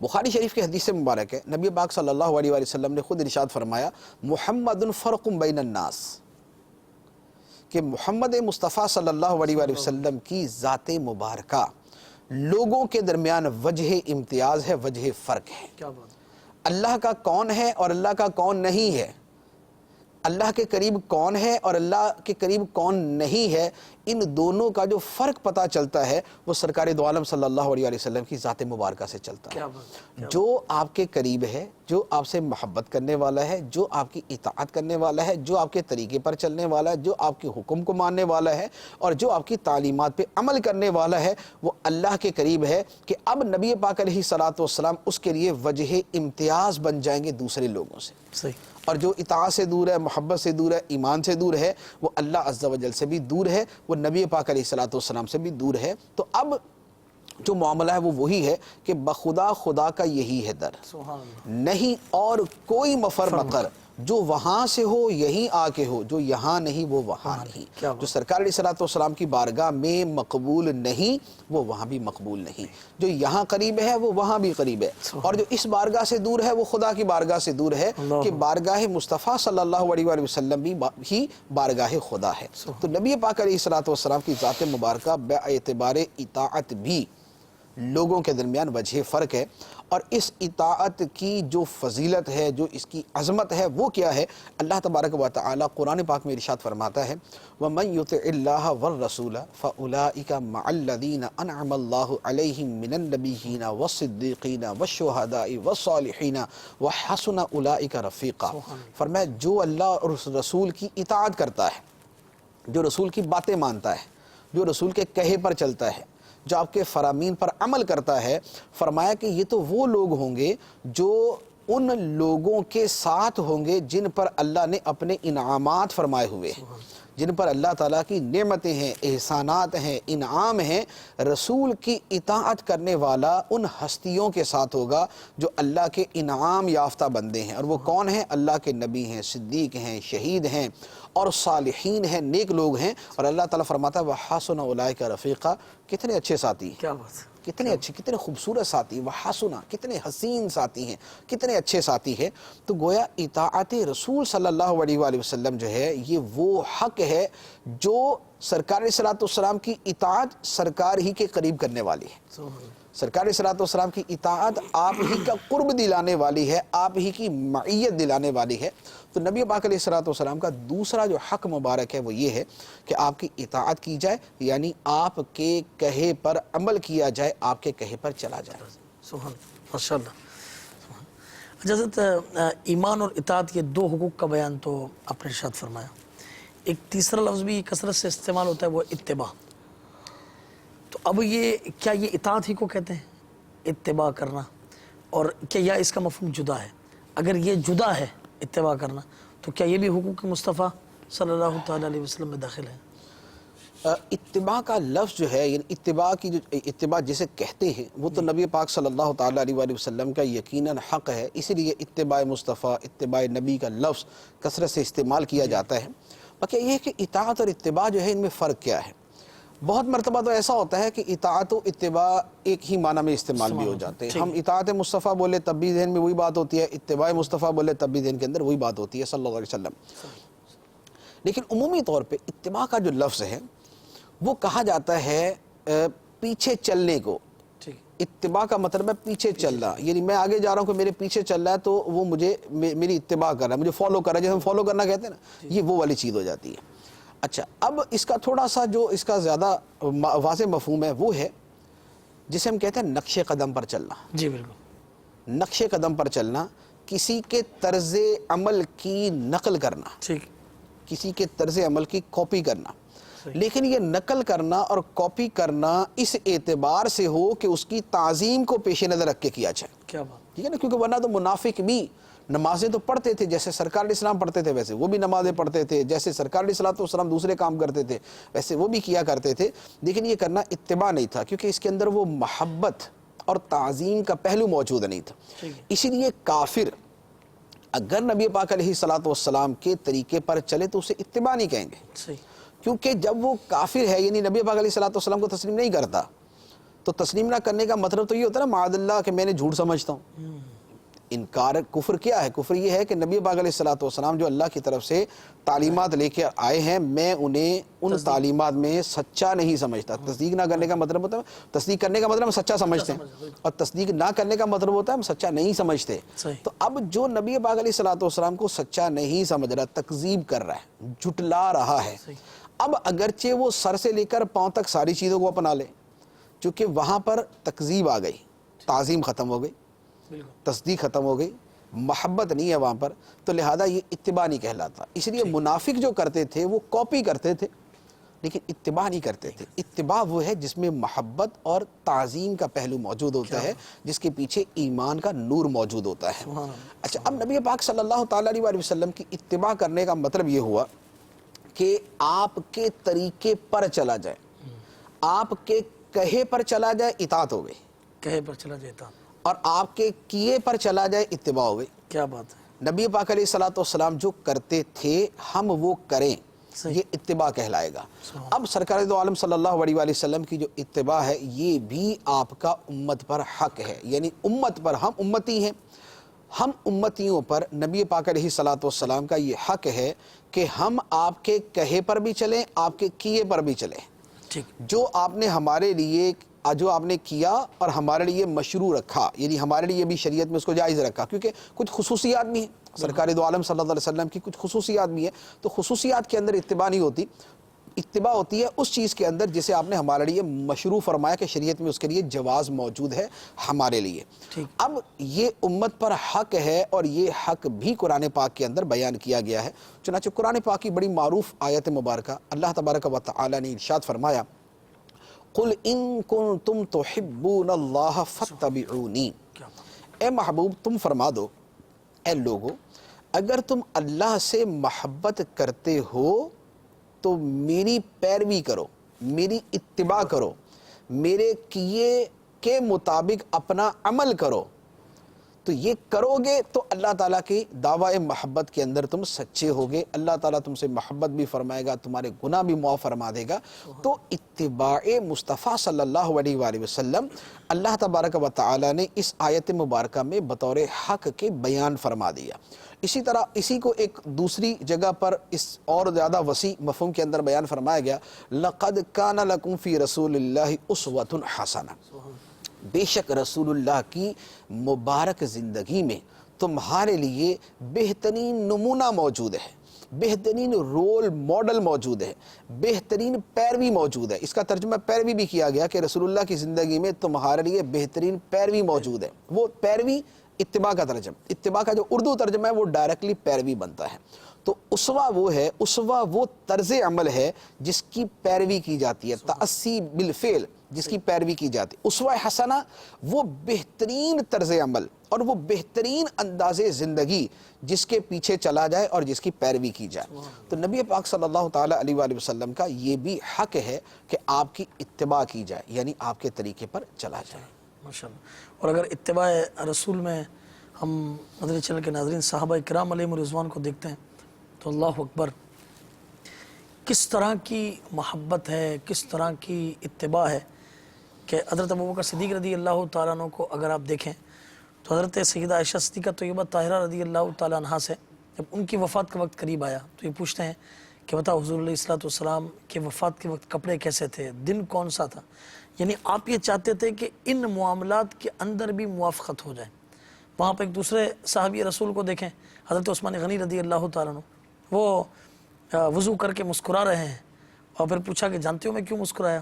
بخاری شریف کی حدیث مبارک ہے، نبی پاک صلی اللہ علیہ وسلم نے خود ارشاد فرمایا محمد فرق بین الناس، کہ محمد مصطفیٰ صلی اللہ علیہ وسلم کی ذات مبارکہ لوگوں کے درمیان وجہ امتیاز ہے، وجہ فرق ہے. کیا بات ہے. اللہ کا کون ہے اور اللہ کا کون نہیں ہے، اللہ کے قریب کون ہے اور اللہ کے قریب کون نہیں ہے، ان دونوں کا جو فرق پتہ چلتا ہے وہ سرکار دو عالم صلی اللہ علیہ وسلم کی ذات مبارکہ سے چلتا ہے. جو آپ کے قریب ہے، جو آپ سے محبت کرنے والا ہے، جو آپ کی اطاعت کرنے والا ہے، جو آپ کے طریقے پر چلنے والا ہے، جو آپ کے حکم کو ماننے والا ہے اور جو آپ کی تعلیمات پہ عمل کرنے والا ہے، وہ اللہ کے قریب ہے. کہ اب نبی پاک علیہ الصلوۃ والسلام اس کے لیے وجہ امتیاز بن جائیں گے دوسرے لوگوں سے. صحیح. اور جو اطاعت سے دور ہے، محبت سے دور ہے، ایمان سے دور ہے، وہ اللہ عز و جل سے بھی دور ہے، وہ نبی پاک علیہ الصلوۃ والسلام سے بھی دور ہے. تو اب جو معاملہ ہے وہ وہی ہے کہ بخدا خدا کا یہی ہے در، سبحان اللہ. نہیں اور کوئی مفر مقر، جو وہاں سے ہو یہیں آ کے ہو، جو یہاں نہیں وہ وہاں نہیں. جو سرکار علیہ الصلوۃ والسلام کی بارگاہ میں مقبول نہیں وہ وہاں بھی مقبول نہیں. جو یہاں قریب ہے وہ وہاں بھی قریب ہے. اور جو اس بارگاہ سے دور ہے وہ خدا کی بارگاہ سے دور ہے، کہ بارگاہ مصطفیٰ صلی اللہ علیہ وسلم بھی بارگاہ خدا ہے. تو نبی پاک علیہ الصلوۃ والسلام کی ذات مبارکہ بے اعتبار اطاعت بھی لوگوں کے درمیان وجہ فرق ہے. اور اس اطاعت کی جو فضیلت ہے، جو اس کی عظمت ہے وہ کیا ہے، اللہ تبارک و تعالی قرآن پاک میں ارشاد فرماتا ہے وَمَن يُطِعِ اللَّهَ وَالرَّسُولَ فَأُولَٰئِكَ مَعَ الَّذِينَ أَنْعَمَ اللَّهُ عَلَيْهِم مِّنَ النَّبِيِّينَ وَالصِّدِّيقِينَ وَالشُّهَدَاءِ وَالصَّالِحِينَ وَحَسُنَ أُولَٰئِكَ رَفِيقًا. فرمایا جو اللہ اور اس رسول کی اطاعت کرتا ہے، جو رسول کی باتیں مانتا ہے، جو رسول کے کہے پر چلتا ہے، جو آپ کے فرامین پر عمل کرتا ہے، فرمایا کہ یہ تو وہ لوگ ہوں گے جو ان لوگوں کے ساتھ ہوں گے جن پر اللہ نے اپنے انعامات فرمائے ہوئے ہیں، جن پر اللہ تعالیٰ کی نعمتیں ہیں، احسانات ہیں، انعام ہیں. رسول کی اطاعت کرنے والا ان ہستیوں کے ساتھ ہوگا جو اللہ کے انعام یافتہ بندے ہیں. اور وہ کون ہیں؟ اللہ کے نبی ہیں، صدیق ہیں، شہید ہیں اور صالحین ہیں، نیک لوگ ہیں. اور اللہ تعالیٰ فرماتا ہے وَحَسُنَ أُولَٰئِكَ رَفِيقًا، کتنے اچھے ساتھی ہیں، کیا بات ہے. کتنے اچھے، کتنے خوبصورت ساتھی، وحسنا، کتنے حسین ساتھی ہیں، کتنے اچھے ساتھی ہیں. تو گویا اطاعت رسول صلی اللہ علیہ وآلہ وسلم جو ہے یہ وہ حق ہے جو سرکار علیہ الصلوۃ والسلام کی اطاعت سرکار ہی کے قریب کرنے والی ہے. سرکار علیہ الصلوۃ والسلام کی اطاعت آپ ہی کا قرب دلانے والی ہے، آپ ہی کی معیت دلانے والی ہے. تو نبی پاک علیہ الصلوۃ والسلام کا دوسرا جو حق مبارک ہے وہ یہ ہے کہ آپ کی اطاعت کی جائے، یعنی آپ کے کہے پر عمل کیا جائے، آپ کے کہے پر چلا جائے. سبحان ماشاء اللہ. حضرت ایمان اور اطاعت کے دو حقوق کا بیان تو آپ نے ارشاد فرمایا. ایک تیسرا لفظ بھی کثرت سے استعمال ہوتا ہے، وہ اتباع. تو اب یہ کیا یہ اطاعت ہی کو کہتے ہیں اتباع کرنا، اور کیا یا اس کا مفہوم جدا ہے؟ اگر یہ جدا ہے اتباع کرنا تو کیا یہ بھی حقوق مصطفیٰ صلی اللہ تعالیٰ علیہ وسلم میں داخل ہے؟ اتباع کا لفظ جو ہے، یعنی اتباع کی جو اتباع جسے کہتے ہیں وہ تو نبی پاک صلی اللہ تعالیٰ علیہ وآلہ وسلم کا یقیناً حق ہے. اسی لیے اتباع مصطفیٰ، اتباع نبی کا لفظ کثرت سے استعمال کیا جاتا ہے. باقی یہ ہے کہ اطاعت اور اتباع جو ہے ان میں فرق کیا ہے. بہت مرتبہ تو ایسا ہوتا ہے کہ اطاعت و اتباع ایک ہی معنی میں استعمال بھی ہو جاتے ہیں. ہم اطاعت مصطفیٰ بولے تب بھی ذہن میں وہی بات ہوتی ہے، اتباع مصطفیٰ بولے تب بھی ذہن کے اندر وہی بات ہوتی ہے صلی اللہ علیہ وسلم. لیکن عمومی طور پہ اتباع کا جو لفظ ہے وہ کہا جاتا ہے پیچھے چلنے کو، اتباع کا مطلب ہے پیچھے چلنا، یعنی میں آگے جا رہا ہوں کہ میرے پیچھے چل رہا ہے تو وہ مجھے میری اتباع کر رہا ہے، مجھے فالو کر رہا ہے، جیسے ہم فالو کرنا کہتے ہیں نا، یہ وہ والی چیز ہو جاتی ہے۔ اچھا، اب اس کا تھوڑا سا جو اس کا زیادہ واضح مفہوم ہے وہ ہے جسے ہم کہتے ہیں نقش قدم پر چلنا۔ جی بالکل، نقش قدم پر چلنا، کسی کے طرز عمل کی نقل کرنا، ٹھیک، کسی کے طرز عمل کی کاپی کرنا، لیکن یہ نقل کرنا اور کاپی کرنا اس اعتبار سے ہو کہ اس کی تعظیم کو پیش نظر رکھ کے کیا جائے، کیا بات، ٹھیک ہے نا، کیونکہ ورنہ تو منافق بھی نمازیں تو پڑھتے تھے جیسے سرکار علیہ السلام پڑھتے تھے، ویسے وہ بھی نمازیں پڑھتے تھے، جیسے سرکار علیہ السلام دوسرے کام کرتے تھے ویسے وہ بھی کیا کرتے تھے، لیکن یہ کرنا اتباع نہیں تھا، کیونکہ اس کے اندر وہ محبت اور تعظیم کا پہلو موجود نہیں تھا۔ اسی لیے کافر اگر نبی پاک علیہ السلام کے طریقے پر چلے تو اسے اتباع نہیں کہیں گے، صحیح، کیونکہ جب وہ کافر ہے یعنی نبی پاک علیہ السلام کو تسلیم نہیں کرتا، تو تسلیم نہ کرنے کا مطلب تو یہ ہوتا ہے نا معاذ اللہ کہ میں نے جھوٹ سمجھتا ہوں۔ انکار کفر کیا ہے؟ کفر یہ ہے کہ نبی پاک علیہ السلام جو اللہ کی طرف سے تعلیمات لے کے آئے ہیں میں انہیں ان تعلیمات میں سچا نہیں سمجھتا۔ تصدیق نہ کرنے کا مطلب ہوتا ہے، تصدیق کرنے کا مطلب ہم سچا سمجھتے ہیں، اور تصدیق نہ کرنے کا مطلب ہوتا ہے ہم سچا نہیں سمجھتے۔ تو اب جو نبی پاک علیہ السلام کو سچا نہیں سمجھ رہا، تکذیب کر رہا ہے، جھٹلا رہا ہے، اب اگرچہ وہ سر سے لے کر پاؤں تک ساری چیزوں کو اپنا لے، چونکہ وہاں پر تکذیب آ گئی، تعظیم ختم ہو گئی، تصدیق ختم ہو گئی، محبت نہیں ہے وہاں پر، تو لہذا یہ اتباع نہیں کہلاتا۔ اس لیے منافق جو کرتے تھے وہ کاپی کرتے تھے لیکن اتباع نہیں کرتے تھے۔ اتباع وہ ہے جس میں محبت اور تعظیم کا پہلو موجود ہوتا ہے، جس کے پیچھے ایمان کا نور موجود ہوتا ہے۔ اچھا، اب نبی پاک صلی اللہ تعالیٰ علیہ وسلم کی اتباع کرنے کا مطلب یہ ہوا کہ آپ کے طریقے پر چلا جائے، آپ کے کہے پر چلا جائے، اطاعت ہو گئی، کہے پر چلا جاتا، اور آپ کے کیے پر چلا جائے، اتباع ہو گئی۔ کیا بات ہے، نبی پاک علیہ السلام جو کرتے تھے ہم وہ کریں، یہ اتباع کہلائے گا۔ اب سرکار دو عالم صلی اللہ علیہ وآلہ وسلم کی جو اتباع ہے یہ بھی آپ کا امت پر حق ہے، یعنی امت پر، ہم امتی ہیں، ہم امتیوں پر نبی پاک علیہ السلام کا یہ حق ہے کہ ہم آپ کے کہے پر بھی چلیں، آپ کے کیے پر بھی چلیں۔ جو آپ نے ہمارے لیے، جو آپ نے کیا اور ہمارے لیے مشروع رکھا، یعنی ہمارے لیے بھی شریعت میں اس کو جائز رکھا، کیونکہ کچھ خصوصیات بھی ہیں، سرکار دو عالم صلی اللہ علیہ وسلم کی کچھ خصوصیات بھی ہیں، تو خصوصیات کے اندر اتباع نہیں ہوتی، اتباع ہوتی ہے اس چیز کے اندر جسے آپ نے ہمارے لیے مشروع فرمایا کہ شریعت میں اس کے لیے جواز موجود ہے ہمارے لیے۔ اب یہ امت پر حق ہے اور یہ حق بھی قرآن پاک کے اندر بیان کیا گیا ہے۔ چنانچہ قرآن پاک کی بڑی معروف آیت مبارکہ اللہ تبارک و تعالی نے ارشاد فرمایا، قُلْ إِن كُنْتُمْ تُحِبُّونَ اللَّهَ فَاتَّبِعُونِي، اے محبوب تم فرما دو، اے لوگو اگر تم اللہ سے محبت کرتے ہو تو میری پیروی کرو، میری اتباع کرو، میرے کیے کے مطابق اپنا عمل کرو، تو یہ کرو گے تو اللہ تعالیٰ کی دعوی محبت کے اندر تم سچے ہوگے، اللہ تعالیٰ تم سے محبت بھی فرمائے گا، تمہارے گناہ بھی معاف فرما دے گا۔ تو اتباع مصطفیٰ صلی اللہ علیہ وآلہ وسلم اللہ تبارک و تعالیٰ نے اس آیت مبارکہ میں بطور حق کے بیان فرما دیا۔ اسی طرح اسی کو ایک دوسری جگہ پر اس اور زیادہ وسیع مفہوم کے اندر بیان فرمایا گیا، لَقَدْ كَانَ لَكُمْ فِي رَسُولِ اللَّهِ أُسْوَةٌ حَسَنَةٌ، بے شک رسول اللہ کی مبارک زندگی میں تمہارے لیے بہترین نمونہ موجود ہے، بہترین رول ماڈل موجود ہے، بہترین پیروی موجود ہے۔ اس کا ترجمہ پیروی بھی کیا گیا کہ رسول اللہ کی زندگی میں تمہارے لیے بہترین پیروی موجود ہے۔ وہ پیروی اتباع کا ترجمہ، اتباع کا جو اردو ترجمہ ہے وہ ڈائریکٹلی پیروی بنتا ہے۔ تو اسوہ وہ ہے، اسوہ وہ طرز عمل ہے جس کی پیروی کی جاتی ہے، تأسی بالفعل جس کی پیروی کی جاتی ہے۔ اسوہ حسنہ وہ بہترین طرز عمل اور وہ بہترین انداز زندگی جس کے پیچھے چلا جائے اور جس کی پیروی کی جائے۔ تو نبی پاک صلی اللہ تعالیٰ علیہ وآلہ وسلم کا یہ بھی حق ہے کہ آپ کی اتباع کی جائے، یعنی آپ کے طریقے پر چلا جائے۔ ماشاءاللہ۔ اور اگر اتباع رسول میں ہم مدنی چینل کے ناظرین صحابہ کرام علیہم الرضوان کو دیکھتے ہیں تو اللہ اکبر، کس طرح کی محبت ہے، کس طرح کی اتباع ہے کہ حضرت ابوبکر صدیق رضی اللہ تعالیٰ عنہ کو اگر آپ دیکھیں تو حضرت سیدہ عائشہ صدیقہ طیبہ طاہرہ رضی اللہ تعالیٰ عنہ سے جب ان کی وفات کا وقت قریب آیا تو یہ پوچھتے ہیں کہ بتا حضور علیہ الصلوۃ والسلام کے وفات کے وقت کپڑے کیسے تھے، دن کون سا تھا، یعنی آپ یہ چاہتے تھے کہ ان معاملات کے اندر بھی موافقت ہو جائے. وہاں پہ ایک دوسرے صحابی رسول کو دیکھیں, حضرت عثمان غنی رضی اللہ تعالیٰ عنہ, وہ وضو کر کے مسکرا رہے ہیں, اور پھر پوچھا کہ جانتے ہو میں کیوں مسکرایا؟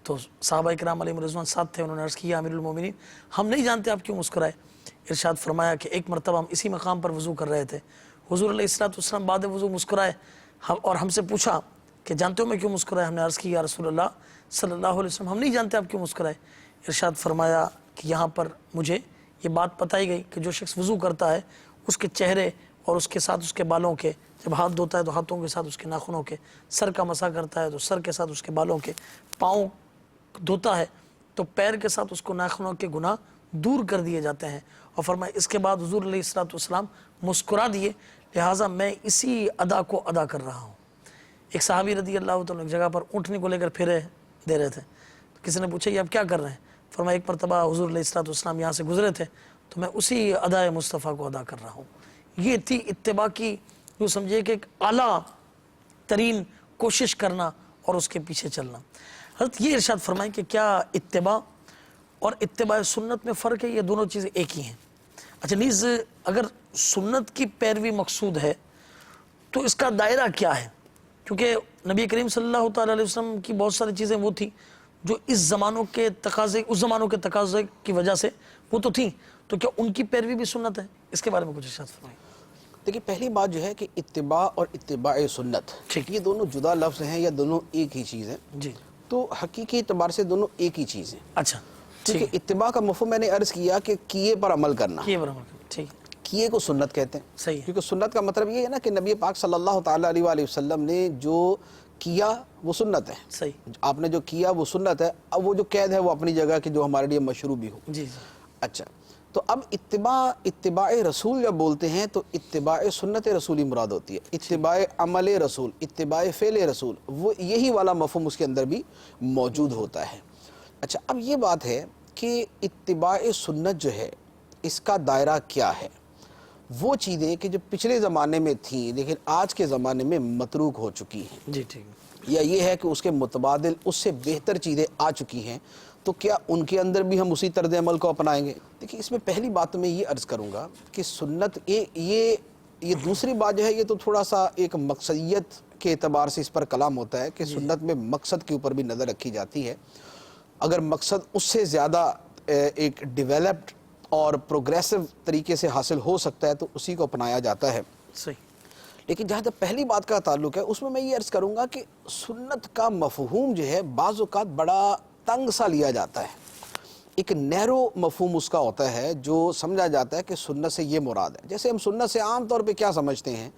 تو صحابہ کرام علیہ رضوان ساتھ تھے, انہوں نے عرض کیا امیر المومنین ہم نہیں جانتے آپ کیوں مسکرائے. ارشاد فرمایا کہ ایک مرتبہ ہم اسی مقام پر وضو کر رہے تھے, حضور علیہ السلام بعد وضو مسکرائے اور ہم سے پوچھا کہ جانتے ہو میں کیوں مسکرائے؟ ہم نے عرض کی یا رسول اللہ صلی اللہ علیہ وسلم ہم نہیں جانتے آپ کیوں مسکرائے. ارشاد فرمایا کہ یہاں پر مجھے یہ بات بتائی گئی کہ جو شخص وضو کرتا ہے اس کے چہرے اور اس کے ساتھ اس کے بالوں کے, جب ہاتھ دھوتا ہے تو ہاتھوں کے ساتھ اس کے ناخنوں کے, سر کا مسح کرتا ہے تو سر کے ساتھ اس کے بالوں کے, پاؤں دھوتا ہے تو پیر کے ساتھ اس کو ناخنوں کے گناہ دور کر دیے جاتے ہیں. اور فرمایا اس کے بعد حضور علیہ السلام مسکرا دیے, لہٰذا میں اسی ادا کو ادا کر رہا ہوں. ایک صحابی رضی اللہ تعالیٰ ایک جگہ پر اونٹنی کو لے کر پھیرے دے رہے تھے, تو کسی نے پوچھا یہ آپ کیا کر رہے ہیں؟ فرمایا ایک مرتبہ حضور علیہ السلام یہاں سے گزرے تھے تو میں اسی ادائے مصطفیٰ کو ادا کر رہا ہوں. یہ تھی اتباع کی, جو سمجھے کہ ایک اعلیٰ ترین کوشش کرنا اور اس کے پیچھے چلنا. حضرت یہ ارشاد فرمائیں کہ کیا اتباع اور اتباع سنت میں فرق ہے, یہ دونوں چیزیں ایک ہی ہیں؟ اچھا نیز اگر سنت کی پیروی مقصود ہے تو اس کا دائرہ کیا ہے؟ کیونکہ نبی کریم صلی اللہ تعالیٰ علیہ وسلم کی بہت ساری چیزیں وہ تھیں جو اس زمانوں کے تقاضے کی وجہ سے وہ تو تھیں, تو کیا ان کی پیروی بھی سنت ہے؟ اس کے بارے میں کچھ ارشاد فرمائیں. دیکھیے پہلی بات جو ہے کہ اتباع اور اتباع سنت یہ دونوں جدا لفظ ہیں یا دونوں ایک ہی چیز ہیں؟ جی تو حقیقی اعتبار سے دونوں ایک ہی چیز ہیں. اچھا کیونکہ اتباع کا مفہوم میں نے عرض کیا کہ کیے پر عمل کرنا, ٹھیک, کیے کو سنت کہتے ہیں. صحیح. کیونکہ سنت کا مطلب یہ ہے نا کہ نبی پاک صلی اللہ تعالیٰ علیہ وآلہ وسلم نے جو کیا وہ سنت ہے. صحیح. آپ نے جو کیا وہ سنت ہے, اب وہ جو قید ہے وہ اپنی جگہ کہ جو ہمارے لیے مشروع بھی ہو. جی. اچھا, تو اب اتباع رسول جب بولتے ہیں تو اتباع سنت رسولی مراد ہوتی ہے, اتباع عمل رسول, اتباع فعل رسول, وہ یہی والا مفہوم اس کے اندر بھی موجود ہوتا ہے. اچھا, اب یہ بات ہے کہ اتباع سنت جو ہے اس کا دائرہ کیا ہے؟ وہ چیزیں کہ جو پچھلے زمانے میں تھیں لیکن آج کے زمانے میں متروک ہو چکی ہیں, جی ٹھیک, یا یہ ہے کہ اس کے متبادل اس سے بہتر چیزیں آ چکی ہیں, تو کیا ان کے اندر بھی ہم اسی طرز عمل کو اپنائیں گے؟ دیکھیے اس میں پہلی بات تو میں یہ عرض کروں گا کہ سنت یہ دوسری بات جو ہے یہ تو تھوڑا سا ایک مقصدیت کے اعتبار سے اس پر کلام ہوتا ہے کہ سنت میں مقصد کے اوپر بھی نظر رکھی جاتی ہے. اگر مقصد اس سے زیادہ ایک ڈیولپڈ اور پروگریسو طریقے سے حاصل ہو سکتا ہے تو اسی کو اپنایا جاتا ہے. صحیح. لیکن جہاں تک پہلی بات کا تعلق ہے اس میں یہ عرض کروں گا کہ سنت کا مفہوم جو ہے بعض اوقات بڑا تنگ سا لیا جاتا ہے. ایک نیرو مفہوم اس کا ہوتا ہے جو سمجھا جاتا ہے کہ سنت سے یہ مراد ہے. جیسے ہم سنت سے عام طور پہ کیا سمجھتے ہیں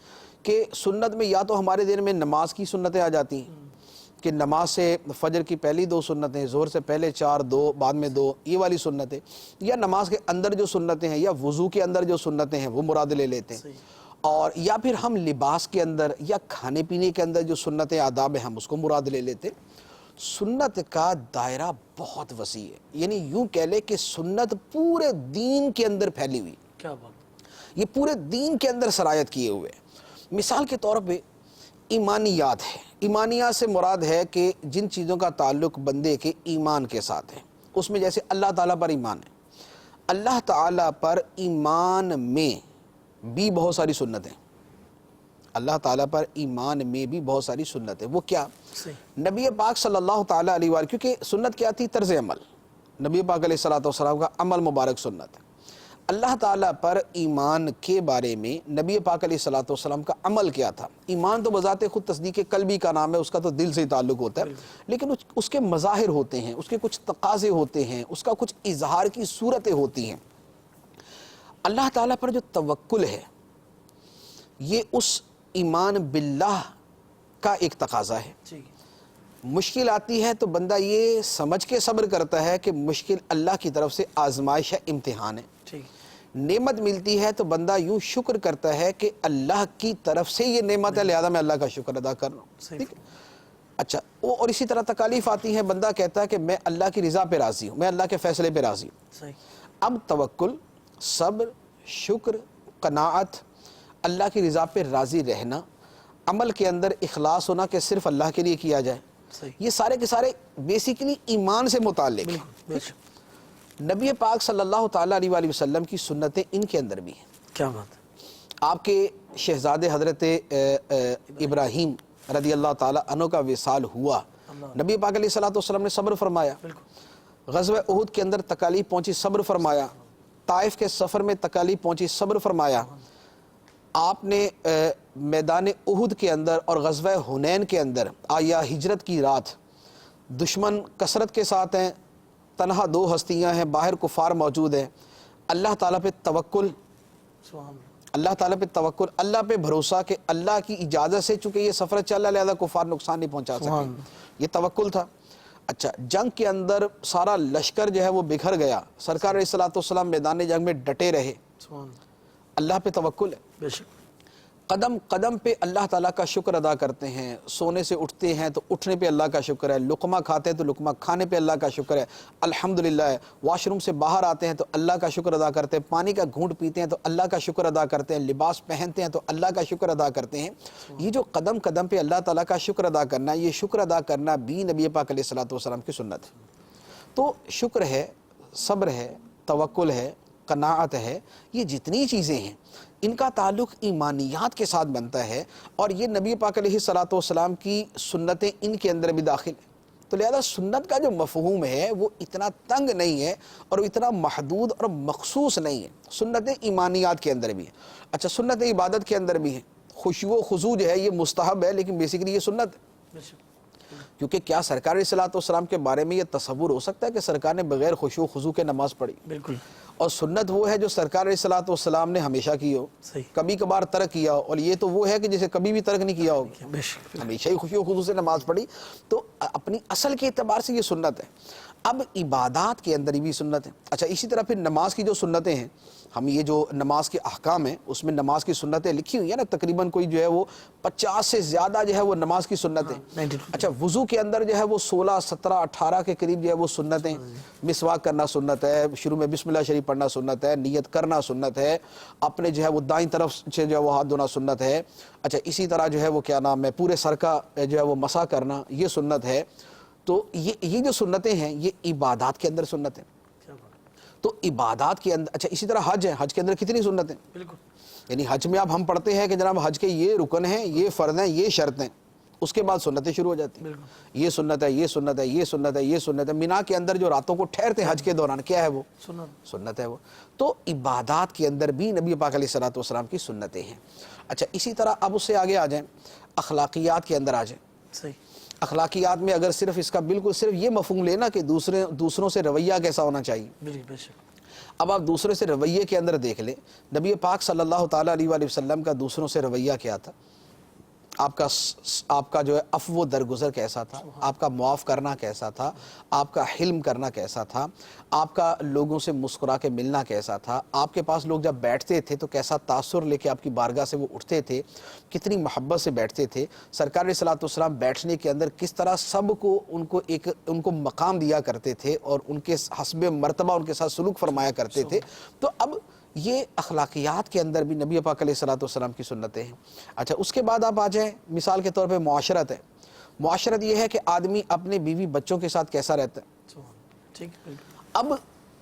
کہ سنت میں یا تو ہمارے ذہن میں نماز کی سنتیں آ جاتی ہیں کہ نماز سے فجر کی پہلی 2 سنتیں, ظہر سے پہلے 4, 2 بعد میں 2, یہ والی سنتیں, یا نماز کے اندر جو سنتیں ہیں یا وضو کے اندر جو سنتیں ہیں وہ مراد لے لیتے ہیں. اور یا پھر ہم لباس کے اندر یا کھانے پینے کے اندر جو سنتیں آداب ہیں ہم اس کو مراد لے لیتے ہیں. سنت کا دائرہ بہت وسیع ہے, یعنی یوں کہہ لے کہ سنت پورے دین کے اندر پھیلی ہوئی, کیا بات, یہ پورے دین کے اندر سرایت کیے ہوئے. مثال کے طور پہ ایمانیات ہے. ایمانیات سے مراد ہے کہ جن چیزوں کا تعلق بندے کے ایمان کے ساتھ ہے, اس میں جیسے اللہ تعالیٰ پر ایمان ہے. اللہ تعالیٰ پر ایمان میں بھی بہت ساری سنتیں, اللہ تعالیٰ پر ایمان میں بھی بہت ساری سنتیں. وہ کیا؟ نبی پاک صلی اللہ تعالیٰ علیہ وآلہ, کیونکہ سنت کیا تھی؟ طرز عمل. نبی پاک علیہ السلام کا عمل مبارک سنت ہے. اللہ تعالیٰ پر ایمان کے بارے میں نبی پاک علیہ السلام کا عمل کیا تھا؟ ایمان تو بذات خود تصدیق قلبی کا نام ہے, اس کا تو دل سے تعلق ہوتا ہے, لیکن اس کے مظاہر ہوتے ہیں, اس کے کچھ تقاضے ہوتے ہیں, اس کا کچھ اظہار کی صورتیں ہوتی ہیں. اللہ تعالیٰ پر جو توکل ہے یہ اس ایمان باللہ کا ایک تقاضا ہے. مشکل آتی ہے تو بندہ یہ سمجھ کے صبر کرتا ہے کہ مشکل اللہ کی طرف سے آزمائش ہے, امتحان ہے. نعمت ملتی ہے تو بندہ یوں شکر کرتا ہے کہ اللہ کی طرف سے یہ نعمت ہے, لہذا میں اللہ کا شکر ادا کر رہا ہوں. ٹھیک ہے. اچھا, اور اسی طرح تکالیف آتی ہیں, بندہ کہتا ہے کہ میں اللہ کی رضا پہ راضی ہوں, میں اللہ کے فیصلے پہ راضی ہوں. اب توکل, صبر, شکر, قناعت, اللہ کی رضا پہ راضی رہنا, عمل کے اندر اخلاص ہونا کہ صرف اللہ کے لیے کیا جائے, صحیح. یہ سارے کے سارے بیسیکلی ایمان سے متعلق ہیں. بے شک. نبی پاک صلی اللہ تعالیٰ علیہ وآلہ وسلم کی سنتیں ان کے اندر بھی ہیں. کیا بات ہے. آپ کے شہزادے حضرت ابراہیم رضی اللہ تعالیٰ عنہ کا وصال ہوا, نبی پاک علیہ الصلوۃ والسلام نے صبر فرمایا. غزوہ احد کے اندر تکالیف پہنچی, صبر فرمایا. طائف کے سفر میں تکالیف پہنچی, صبر فرمایا. آپ نے میدان احد کے اندر اور غزوہ حنین کے اندر آیا ہجرت کی رات, دشمن کثرت کے ساتھ ہیں, تنہا 2 ہستیاں ہیں, باہر کفار موجود ہیں. اللہ تعالیٰ پہ توکل, سبحان اللہ. اللہ تعالیٰ پہ توکل, اللہ پہ بھروسہ کہ اللہ کی اجازت سے, چونکہ یہ سفر چل رہا لہذا کفار نقصان نہیں پہنچا سکے, یہ توکل تھا. اچھا, جنگ کے اندر سارا لشکر جو ہے وہ بکھر گیا, سرکار علیہ الصلوۃ والسلام میدان جنگ میں ڈٹے رہے. سبحان اللہ. اللہ پہ توکل ہے. بے شک. قدم قدم پہ اللہ تعالیٰ کا شکر ادا کرتے ہیں. سونے سے اٹھتے ہیں تو اٹھنے پہ اللہ کا شکر ہے, لقمہ کھاتے ہیں تو لقمہ کھانے پہ اللہ کا شکر ہے, الحمدللہ ہے. واش روم سے باہر آتے ہیں تو اللہ کا شکر ادا کرتے ہیں, پانی کا گھونٹ پیتے ہیں تو اللہ کا شکر ادا کرتے ہیں, لباس پہنتے ہیں تو اللہ کا شکر ادا کرتے ہیں. یہ جو قدم قدم پہ اللہ تعالیٰ کا شکر ادا کرنا, یہ شکر ادا کرنا بھی نبی پاک علیہ الصلوۃ والسلام کی سنت ہے. تو شکر ہے, صبر ہے, توکل ہے, قناعت ہے, یہ جتنی چیزیں ہیں ان کا تعلق ایمانیات کے ساتھ بنتا ہے, اور یہ نبی پاک علیہ الصلوۃ والسلام کی سنتیں ان کے اندر بھی داخل ہیں. تو لہذا سنت کا جو مفہوم ہے وہ اتنا تنگ نہیں ہے اور اتنا محدود اور مخصوص نہیں ہے. سنتیں ایمانیات کے اندر بھی ہیں. اچھا, سنتیں عبادت کے اندر بھی ہیں. خشوع و خضوع جو ہے یہ مستحب ہے, لیکن بیسیکلی یہ سنت ہے. بے شک. کیونکہ کیا سرکار علیہ الصلوۃ والسلام کے بارے میں یہ تصور ہو سکتا ہے کہ سرکار نے بغیر خشوع و خضوع کے نماز پڑھی؟ بالکل. اور سنت وہ ہے جو سرکار علیہ الصلوۃ والسلام نے ہمیشہ کی ہو, صحیح. کبھی کبھار ترک کیا ہو, اور یہ تو وہ ہے کہ جسے کبھی بھی ترک نہیں کیا ہو, بے شک. ہمیشہ ہی خشوع و خضوع سے نماز پڑھی. تو اپنی اصل کے اعتبار سے یہ سنت ہے. اب عبادات کے اندر بھی سنت ہے. اچھا, اسی طرح پھر نماز کی جو سنتیں ہیں, ہم یہ جو نماز کے احکام ہیں اس میں نماز کی سنتیں لکھی ہوئی ہیں نا, تقریباً کوئی جو ہے وہ 50 سے زیادہ جو ہے وہ نماز کی سنتیں. 92. اچھا, وضو کے اندر جو ہے وہ 16, 17, 18 کے قریب جو ہے وہ سنتیں. مسواک کرنا سنت ہے, شروع میں بسم اللہ شریف پڑھنا سنت ہے, نیت کرنا سنت ہے, اپنے جو ہے وہ دائیں طرف سے جو ہے وہ ہاتھ دھونا سنت ہے. اچھا, اسی طرح جو ہے وہ کیا نام ہے, پورے سر کا جو ہے وہ مسح کرنا یہ سنت ہے. تو یہ جو سنتیں ہیں یہ عبادات کے اندر سنت ہیں. تو عبادات کے اندر, اچھا اسی طرح حج ہے, حج کے اندر کتنی سنتیں؟ بالکل. یعنی حج میں اب ہم پڑھتے ہیں کہ جناب حج کے یہ رکن ہیں, یہ فرض ہیں, یہ شرط ہیں, اس کے بعد سنتیں شروع ہو جاتی ہیں. یہ سنت ہے, یہ سنت ہے, یہ سنت ہے, یہ سنت ہے. مینا کے اندر جو راتوں کو ٹھہرتے ہیں حج کے دوران, کیا ہے وہ؟ سنت ہے وہ. تو عبادات کے اندر بھی نبی پاک علیہ الصلوۃ والسلام کی سنتیں ہیں. اچھا, اسی طرح اب اس سے آگے آ جائیں, اخلاقیات کے اندر آ جائیں. صحیح. اخلاقیات میں اگر صرف اس کا بالکل صرف یہ مفہوم لینا کہ دوسروں سے رویہ کیسا ہونا چاہیے. بے شک. اب آپ دوسرے سے رویے کے اندر دیکھ لیں, نبی پاک صلی اللہ تعالیٰ علیہ وآلہ وسلم کا دوسروں سے رویہ کیا تھا. آپ کا جو ہے عفو و درگزر کیسا تھا, آپ کا معاف کرنا کیسا تھا, آپ کا حلم کرنا کیسا تھا, آپ کا لوگوں سے مسکرا کے ملنا کیسا تھا, آپ کے پاس لوگ جب بیٹھتے تھے تو کیسا تاثر لے کے آپ کی بارگاہ سے وہ اٹھتے تھے, کتنی محبت سے بیٹھتے تھے. سرکار علیہ الصلوۃ والسلام بیٹھنے کے اندر کس طرح سب کو ان کو مقام دیا کرتے تھے اور ان کے حسب مرتبہ ان کے ساتھ سلوک فرمایا کرتے تھے. تو اب یہ اخلاقیات کے اندر بھی نبی پاک علیہ الصلوۃ والسلام کی سنتیں ہیں. اچھا, اس کے بعد آپ آ جائیں, مثال کے طور پہ معاشرت ہے. معاشرت یہ ہے کہ آدمی اپنے بیوی بچوں کے ساتھ کیسا رہتا ہے. ٹھیک. اب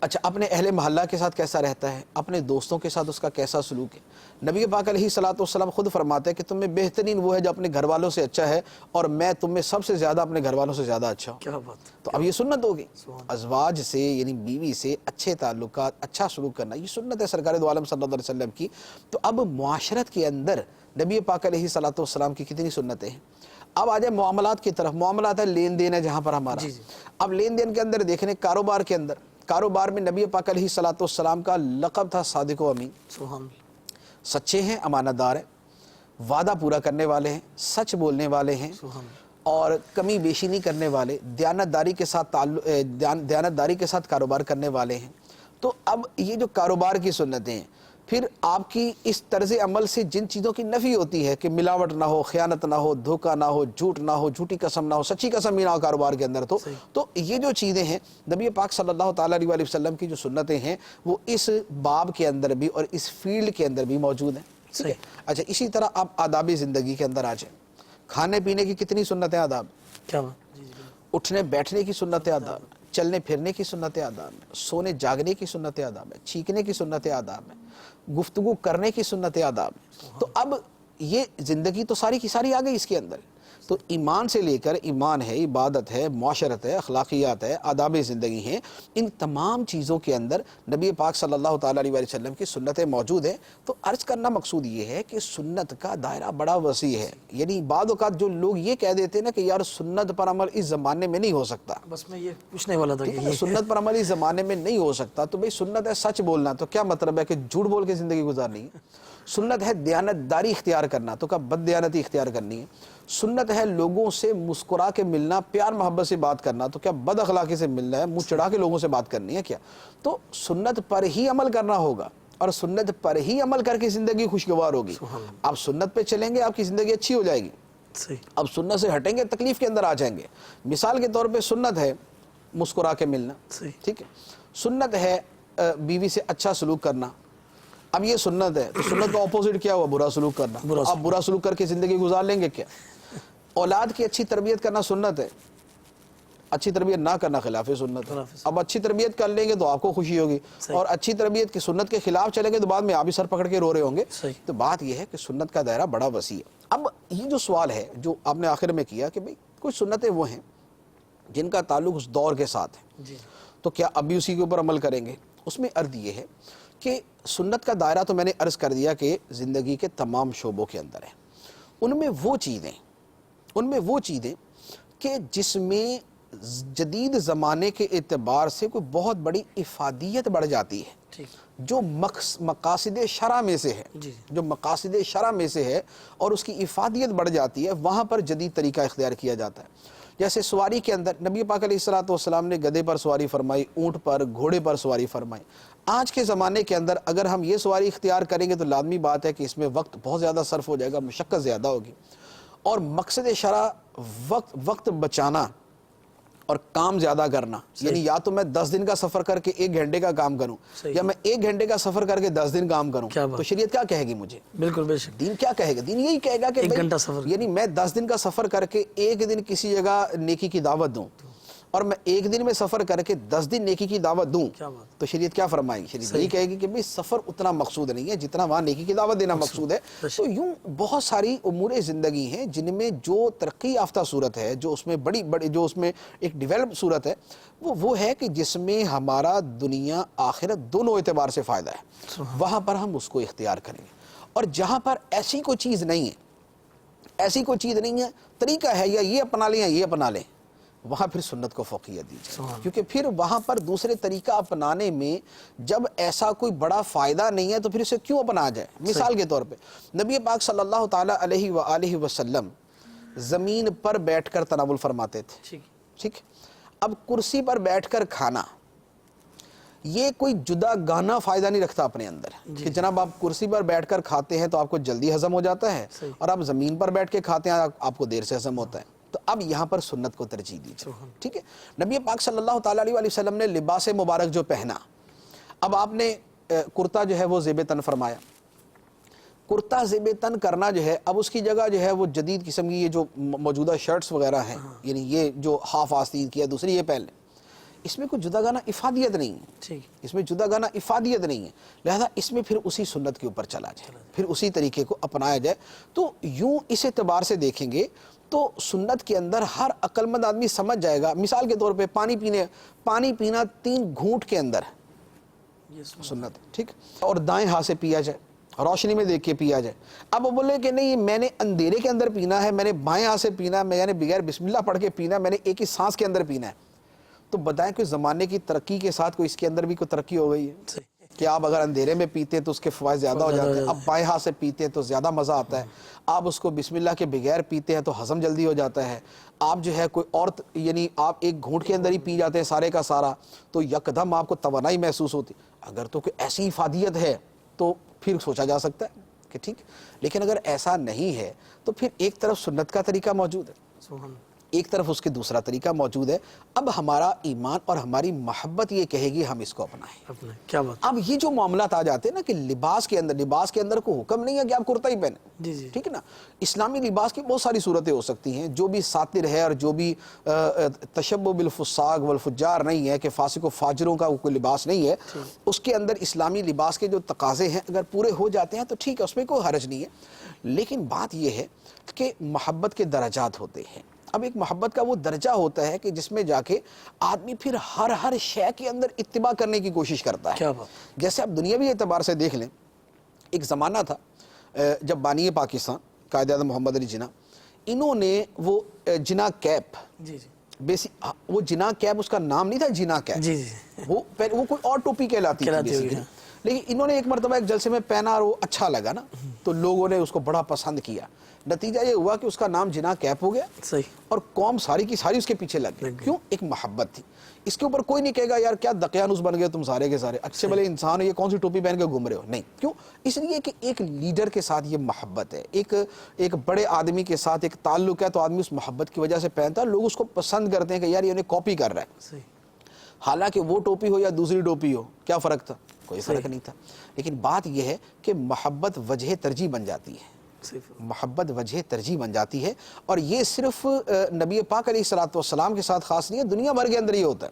اچھا, اپنے اہل محلہ کے ساتھ کیسا رہتا ہے, اپنے دوستوں کے ساتھ اس کا کیسا سلوک ہے. نبی پاک علیہ الصلوۃ والسلام خود فرماتے ہیں کہ تم میں بہترین وہ ہے جو اپنے گھر والوں سے اچھا ہے, اور میں تم میں سب سے زیادہ اپنے گھر والوں سے زیادہ اچھا ہوں. کیا بات. تو اب یہ سنت ہوگی. ازواج سے یعنی بیوی سے اچھے تعلقات, اچھا سلوک کرنا, یہ سنت ہے سرکار دو عالم صلی اللہ علیہ وسلم کی. تو اب معاشرت کے اندر نبی پاک علیہ الصلوۃ والسلام کی کتنی سنتیں ہیں. اب آ جائیں معاملات کی طرف. معاملات ہے, لین دین ہے جہاں پر ہمارا. اب لین دین کے اندر دیکھیں, کاروبار کے اندر, کاروبار میں نبی پاک علیہ الصلوۃ والسلام کا لقب تھا صادق و امین. سچے ہیں, امانت دار ہیں, وعدہ پورا کرنے والے ہیں, سچ بولنے والے ہیں, اور کمی بیشی نہیں کرنے والے, دیانتداری کے ساتھ کاروبار کرنے والے ہیں. تو اب یہ جو کاروبار کی سنتیں ہیں, پھر آپ کی اس طرز عمل سے جن چیزوں کی نفی ہوتی ہے کہ ملاوٹ نہ ہو, خیانت نہ ہو, دھوکہ نہ ہو, جھوٹ نہ ہو, جھوٹی قسم نہ ہو, سچی قسم بھی نہ ہو کاروبار کے اندر, تو یہ جو چیزیں ہیں نبی پاک صلی اللہ تعالیٰ علیہ وسلم کی جو سنتیں ہیں وہ اس باب کے اندر بھی اور اس فیلڈ کے اندر بھی موجود ہیں. اچھا, اسی طرح آپ آداب زندگی کے اندر آ جائیں. کھانے پینے کی کتنی سنتیں, آداب. کیا اٹھنے بیٹھنے کی سنت آداب ہے، چلنے پھرنے کی سنت آداب ہے، سونے جاگنے کی سنت آداب ہے، چھینکنے کی سنت آداب ہے، گفتگو کرنے کی سنت آداب ہے۔ تو اب یہ زندگی تو ساری کی ساری آ گئی اس کے اندر۔ تو ایمان سے لے کر، ایمان ہے، عبادت ہے، معاشرت ہے، اخلاقیات ہے، آداب زندگی ہیں، ان تمام چیزوں کے اندر نبی پاک صلی اللہ تعالیٰ علیہ وسلم کی سنتیں موجود ہیں۔ تو عرض کرنا مقصود یہ ہے کہ سنت کا دائرہ بڑا وسیع ہے۔ یعنی بعض اوقات جو لوگ یہ کہہ دیتے ہیں نا کہ یار سنت پر عمل اس زمانے میں نہیں ہو سکتا، بس میں یہ پوچھنے والا تھا کہ سنت پر عمل اس زمانے میں نہیں ہو سکتا، تو بھئی سنت ہے سچ بولنا، تو کیا مطلب ہے کہ جھوٹ بول کے زندگی گزارنی ہے؟ سنت ہے دیانت داری اختیار کرنا، تو کیا بد دیانتی اختیار کرنی ہے؟ سنت ہے لوگوں سے مسکرا کے ملنا، پیار محبت سے بات کرنا، تو کیا بد اخلاقی سے ملنا ہے، منہ چڑھا کے لوگوں سے بات کرنی ہے کیا؟ تو سنت پر ہی عمل کرنا ہوگا، اور سنت پر ہی عمل کر کے زندگی خوشگوار ہوگی۔ آپ سنت پہ چلیں گے، آپ کی زندگی اچھی ہو جائے گی۔ اب سنت سے ہٹیں گے، تکلیف کے اندر آ جائیں گے۔ مثال کے طور پہ سنت ہے مسکرا کے ملنا، ٹھیک ہے، سنت ہے بیوی سے اچھا سلوک کرنا۔ اب یہ سنت ہے، تو سنت کا اپوزٹ کیا ہوا؟ برا سلوک کرنا۔ آپ برا سلوک کر کے زندگی گزار لیں گے کیا؟ اولاد کی اچھی تربیت کرنا سنت ہے، اچھی تربیت نہ کرنا خلاف سنت ہے۔ اب اچھی تربیت کر لیں گے تو آپ کو خوشی ہوگی، اور اچھی تربیت کی سنت کے خلاف چلیں گے تو بعد میں آپ بھی سر پکڑ کے رو رہے ہوں گے۔ تو بات یہ ہے کہ سنت کا دائرہ بڑا وسیع ہے۔ اب یہ جو سوال ہے جو آپ نے آخر میں کیا کہ بھئی کچھ سنتیں وہ ہیں جن کا تعلق اس دور کے ساتھ ہے، تو کیا اب بھی اسی کے اوپر عمل کریں گے؟ اس میں عرض یہ ہے کہ سنت کا دائرہ تو میں نے عرض کر دیا کہ زندگی کے تمام شعبوں کے اندر ہے۔ ان میں وہ چیزیں کہ جس میں جدید زمانے کے اعتبار سے کوئی بہت بڑی افادیت بڑھ جاتی ہے، جو مقاصد شرع میں سے ہے، جو مقاصد شرع میں سے ہے اور اس کی افادیت بڑھ جاتی ہے، وہاں پر جدید طریقہ اختیار کیا جاتا ہے۔ جیسے سواری کے اندر نبی پاک علیہ الصلوۃ والسلام نے گدھے پر سواری فرمائی، اونٹ پر، گھوڑے پر سواری فرمائی۔ آج کے زمانے کے اندر اگر ہم یہ سواری اختیار کریں گے تو لازمی بات ہے کہ اس میں وقت بہت زیادہ صرف ہو جائے گا، مشقت زیادہ ہوگی، اور مقصد شرع وقت بچانا اور کام زیادہ کرنا، یعنی یا تو میں 10 دن کا سفر کر کے 1 گھنٹے کا کام کروں، یا میں 1 گھنٹے کا سفر کر کے 10 دن کام کروں، تو شریعت کیا کہے گی مجھے؟ بالکل بے شک دین کیا کہے گا؟ دین یہی کہے گا کہ 1 گھنٹہ سفر، یعنی میں 10 دن کا سفر کر کے 1 دن کسی جگہ نیکی کی دعوت دوں، اور میں 1 دن میں سفر کر کے 10 دن نیکی کی دعوت دوں، تو شریعت کیا فرمائے گی؟ شریعت یہی کہے گی کہ بھئی سفر اتنا مقصود نہیں ہے جتنا وہاں نیکی کی دعوت دینا مقصود ہے۔ تو یوں بہت ساری امور زندگی ہیں جن میں جو ترقی یافتہ صورت ہے، جو اس میں جو اس میں ایک ڈیولپ صورت ہے، وہ ہے کہ جس میں ہمارا دنیا آخرت دونوں اعتبار سے فائدہ ہے، وہاں پر ہم اس کو اختیار کریں گے۔ اور جہاں پر ایسی کوئی چیز نہیں ہے، طریقہ ہے یا یہ اپنا لیں یا یہ اپنا لیں، وہاں پھر سنت کو فوقیت دیجیے، کیونکہ پھر وہاں پر دوسرے طریقہ اپنانے میں جب ایسا کوئی بڑا فائدہ نہیں ہے تو پھر اسے کیوں اپنا جائے؟ مثال کے طور پہ نبی پاک صلی اللہ تعالیٰ علیہ وآلہ وسلم زمین پر بیٹھ کر تناول فرماتے تھے، ٹھیک؟ اب کرسی پر بیٹھ کر کھانا یہ کوئی جدا گانا فائدہ نہیں رکھتا اپنے اندر، کہ جناب آپ کرسی پر بیٹھ کر کھاتے ہیں تو آپ کو جلدی ہضم ہو جاتا ہے، اور آپ زمین پر بیٹھ کے کھاتے ہیں آپ کو دیر سے ہضم ہوتا ہے۔ تو اب یہاں پر سنت کو ترجیح دیجیے، ٹھیک ہے؟ نبی پاک صلی اللہ تعالیٰ علیہ وسلم نے لباس مبارک جو پہنا، اب آپ نے کرتا جو ہے وہ زیب تن فرمایا، کرتا زیب تن کرنا جو ہے، اب اس کی جگہ جو ہے وہ جدید قسم کی یہ جو موجودہ شرٹس وغیرہ ہیں، یعنی یہ جو ہاف آستین کی ہے دوسری یہ پہن لیں، اس میں کوئی جدا گانا افادیت نہیں ہے، اس میں جدا گانا افادیت نہیں ہے، لہذا اس میں پھر اسی سنت کے اوپر چلا جائے، پھر اسی طریقے کو اپنایا جائے۔ تو یوں اس اعتبار سے دیکھیں گے تو سنت کے اندر ہر عقل مند آدمی سمجھ جائے گا۔ مثال کے طور پہ پانی پینا 3 گھونٹ کے اندر سنت، ٹھیک، اور دائیں ہاتھ سے پیا جائے، روشنی میں دیکھ کے پیا جائے۔ اب وہ بولے کہ نہیں میں نے اندھیرے کے اندر پینا ہے، میں نے بائیں ہاتھ سے پینا ہے، میں نے بغیر بسم اللہ پڑھ کے پینا ہے، میں نے ایک ہی سانس کے اندر پینا ہے، تو بتائیں کہ زمانے کی ترقی کے ساتھ کوئی اس کے اندر بھی کوئی ترقی ہو گئی ہے کہ آپ اگر اندھیرے میں پیتے ہیں تو اس کے فوائد زیادہ ہو جاتے ہیں، اب بائیں ہاتھ سے پیتے ہیں تو زیادہ مزہ آتا ہے، آپ اس کو بسم اللہ کے بغیر پیتے ہیں تو ہضم جلدی ہو جاتا ہے، آپ جو ہے کوئی اور یعنی آپ 1 گھونٹ کے اندر ہی پی جاتے ہیں سارے کا سارا تو یکدم آپ کو توانائی محسوس ہوتی۔ اگر تو کوئی ایسی افادیت ہے تو پھر سوچا جا سکتا ہے کہ ٹھیک، لیکن اگر ایسا نہیں ہے تو پھر ایک طرف سنت کا طریقہ موجود ہے، ایک طرف اس کے دوسرا طریقہ موجود ہے. اب ہمارا ایمان اور ہماری محبت یہ کہے گی ہم اس کو اپنائیں. کیا بات. اب یہ جو معاملات آ جاتے ہیں نا کہ لباس کے اندر کوئی حکم نہیں ہے کہ آپ کرتا ہی پہنیں. جی جی ٹھیک ہے نا. اسلامی لباس کی بہت ساری صورتیں ہو سکتی ہیں. جو بھی ساتر ہے اور جو بھی تشبہ بالفساق والفجار نہیں ہے کہ فاسق و فاجروں کا کوئی لباس نہیں ہے, اس کے اندر اسلامی لباس کے جو تقاضے ہیں اگر پورے ہو جاتے ہیں تو ٹھیک ہے, اس میں کوئی حرج نہیں ہے. لیکن بات یہ ہے کہ محبت کے درجات ہوتے ہیں. اب ایک محبت کا وہ درجہ ہوتا ہے کہ جس میں جا کے آدمی پھر ہر شے کے اندر اتباع کرنے کی کوشش کرتا ہے. کیا بات. جیسے آپ دنیاوی اعتبار سے دیکھ لیں, ایک زمانہ تھا جب بانی پاکستان قائد اعظم محمد علی جناح, انہوں نے وہ جناح کیپ, جی جی وہ جناح کیپ اس کا نام نہیں تھا جناح کیپ, جی جی وہ کوئی اور ٹوپی کہلاتی تھی بیسیکلی. لیکن انہوں نے ایک مرتبہ ایک جلسے میں پہنا اور وہ اچھا لگا نا, تو لوگوں نے اس کو بڑا پسند کیا. نتیجہ یہ ہوا کہ اس کا نام جناح کیپ ہو گیا. صحیح. اور قوم ساری کی ساری اس کے پیچھے لگ گئی. کیوں؟ ایک محبت تھی. اس کے اوپر کوئی نہیں کہے گا یار کیا دقیانوس بن گئے تم سارے کے سارے, اچھے بھلے انسان ہو, یہ کون سی ٹوپی پہن کے گھوم رہے ہو. نہیں. کیوں؟ اس لیے کہ ایک لیڈر کے ساتھ یہ محبت ہے, ایک بڑے آدمی کے ساتھ ایک تعلق ہے, تو آدمی اس محبت کی وجہ سے پہنتا ہے. لوگ اس کو پسند کرتے ہیں کہ یار یہ انہیں کاپی کر رہا ہے. صحیح. حالانکہ وہ ٹوپی ہو یا دوسری ٹوپی ہو, کیا فرق تھا؟ کوئی فرق نہیں تھا. لیکن بات یہ ہے کہ محبت وجہ ترجیح بن جاتی ہے. محبت وجہ ترجیح بن جاتی ہے. اور یہ صرف نبی پاک علیہ الصلوۃ والسلام کے ساتھ خاص نہیں ہے, دنیا بھر کے اندر یہ ہوتا ہے.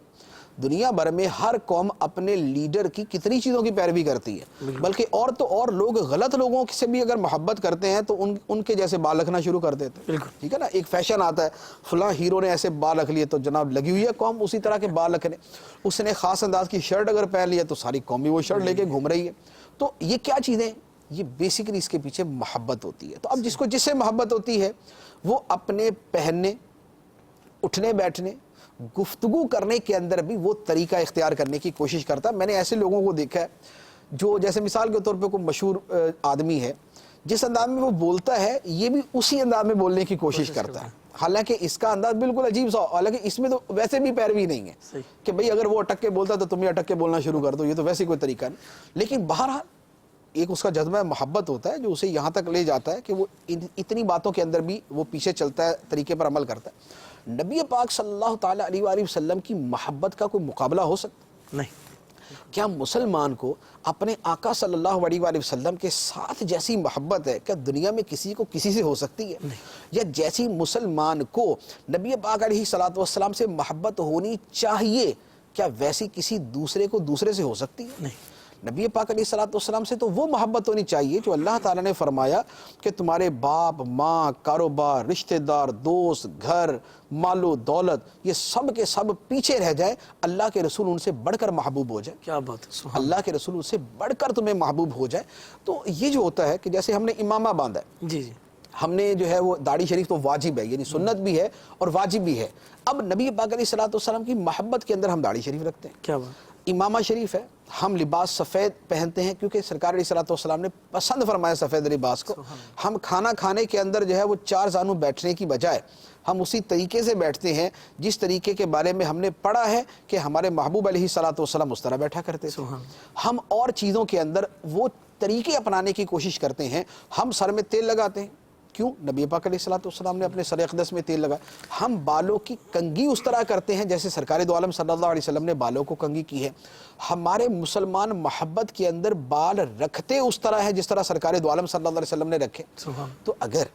دنیا بھر میں ہر قوم اپنے لیڈر کی کتنی چیزوں کی پیروی کرتی ہے, بلکہ اور لوگ غلط لوگوں سے بھی اگر محبت کرتے ہیں تو ان کے جیسے بال رکھنا شروع کر دیتے ہیں. ٹھیک ہے نا. ایک فیشن آتا ہے, فلاں ہیرو نے ایسے بال رکھ لیے تو جناب لگی ہوئی ہے قوم اسی طرح کے بال رکھنے. اس نے خاص انداز کی شرٹ اگر پہن لی ہے تو ساری قوم بھی وہ شرٹ لے کے گھوم رہی ہے. تو یہ کیا چیزیں, یہ بیسیکلی اس کے پیچھے محبت ہوتی ہے. تو اب جس سے محبت ہوتی ہے وہ اپنے پہننے, اٹھنے بیٹھنے, گفتگو کرنے کے اندر بھی وہ طریقہ اختیار کرنے کی کوشش کرتا ہے. میں نے ایسے لوگوں کو دیکھا ہے جو جیسے مثال کے طور پہ کوئی مشہور آدمی ہے, جس انداز میں وہ بولتا ہے یہ بھی اسی انداز میں بولنے کی کوشش کرتا ہے. حالانکہ اس کا انداز بالکل عجیب سا, حالانکہ اس میں تو ویسے بھی پیروی نہیں ہے کہ بھئی اگر وہ اٹک کے بولتا تو تم یہ اٹک کے بولنا شروع کر دو, یہ تو ویسے کوئی طریقہ نہیں. لیکن بہرحال ایک اس کا جذبہ محبت ہوتا ہے جو اسے یہاں تک لے جاتا ہے کہ وہ اتنی باتوں کے اندر بھی وہ پیچھے چلتا ہے, طریقے پر عمل کرتا ہے. نبی پاک صلی اللہ تعالیٰ علیہ وآلہ وسلم کی محبت کا کوئی مقابلہ ہو سکتا نہیں. کیا مسلمان کو اپنے آقا صلی اللہ علیہ وآلہ وسلم کے ساتھ جیسی محبت ہے کیا دنیا میں کسی کو کسی سے ہو سکتی ہے؟ یا جیسی مسلمان کو نبی پاک علیہ الصلوۃ والسلام سے محبت ہونی چاہیے کیا ویسی کسی دوسرے کو دوسرے سے ہو سکتی ہے؟ نہیں. نبی پاک علیہ الصلوۃ والسلام سے تو وہ محبت ہونی چاہیے جو اللہ تعالیٰ نے فرمایا کہ تمہارے باپ, ماں, کاروبار, رشتہ دار, دوست, گھر, مال و دولت یہ سب کے سب پیچھے رہ جائے, اللہ کے رسول ان سے بڑھ کر محبوب ہو جائے. کیا بات ہے. اللہ کے رسول ان سے بڑھ کر تمہیں محبوب ہو جائے. تو یہ جو ہوتا ہے کہ جیسے ہم نے امامہ باندھا ہے, جی جی, ہم نے جو ہے وہ داڑھی شریف تو واجب ہے, یعنی سنت بھی ہے اور واجب بھی ہے. اب نبی پاک علیہ الصلوۃ والسلام کی محبت کے اندر ہم داڑھی شریف رکھتے ہیں. کیا بات. امامہ شریف ہے, ہم لباس سفید پہنتے ہیں کیونکہ سرکار علیہ الصلوۃ والسلام نے پسند فرمایا سفید لباس کو. ہم کھانا کھانے کے اندر جو ہے وہ چار زانو بیٹھنے کی بجائے ہم اسی طریقے سے بیٹھتے ہیں جس طریقے کے بارے میں ہم نے پڑھا ہے کہ ہمارے محبوب علیہ الصلوۃ والسلام اس طرح بیٹھا کرتے تھے. ہم اور چیزوں کے اندر وہ طریقے اپنانے کی کوشش کرتے ہیں. ہم سر میں تیل لگاتے ہیں, کیوں؟ نبی پاک علیہ الصلوۃ والسلام نے اپنے سر اقدس میں تیل لگایا. ہم بالوں کی کنگھی اس طرح کرتے ہیں جیسے سرکار دو عالم صلی اللہ علیہ وسلم نے بالوں کو کنگھی کی ہے. ہمارے مسلمان محبت کے اندر بال رکھتے اس طرح ہے جس طرح سرکار دو عالم صلی اللہ علیہ وسلم نے رکھے. تو اگر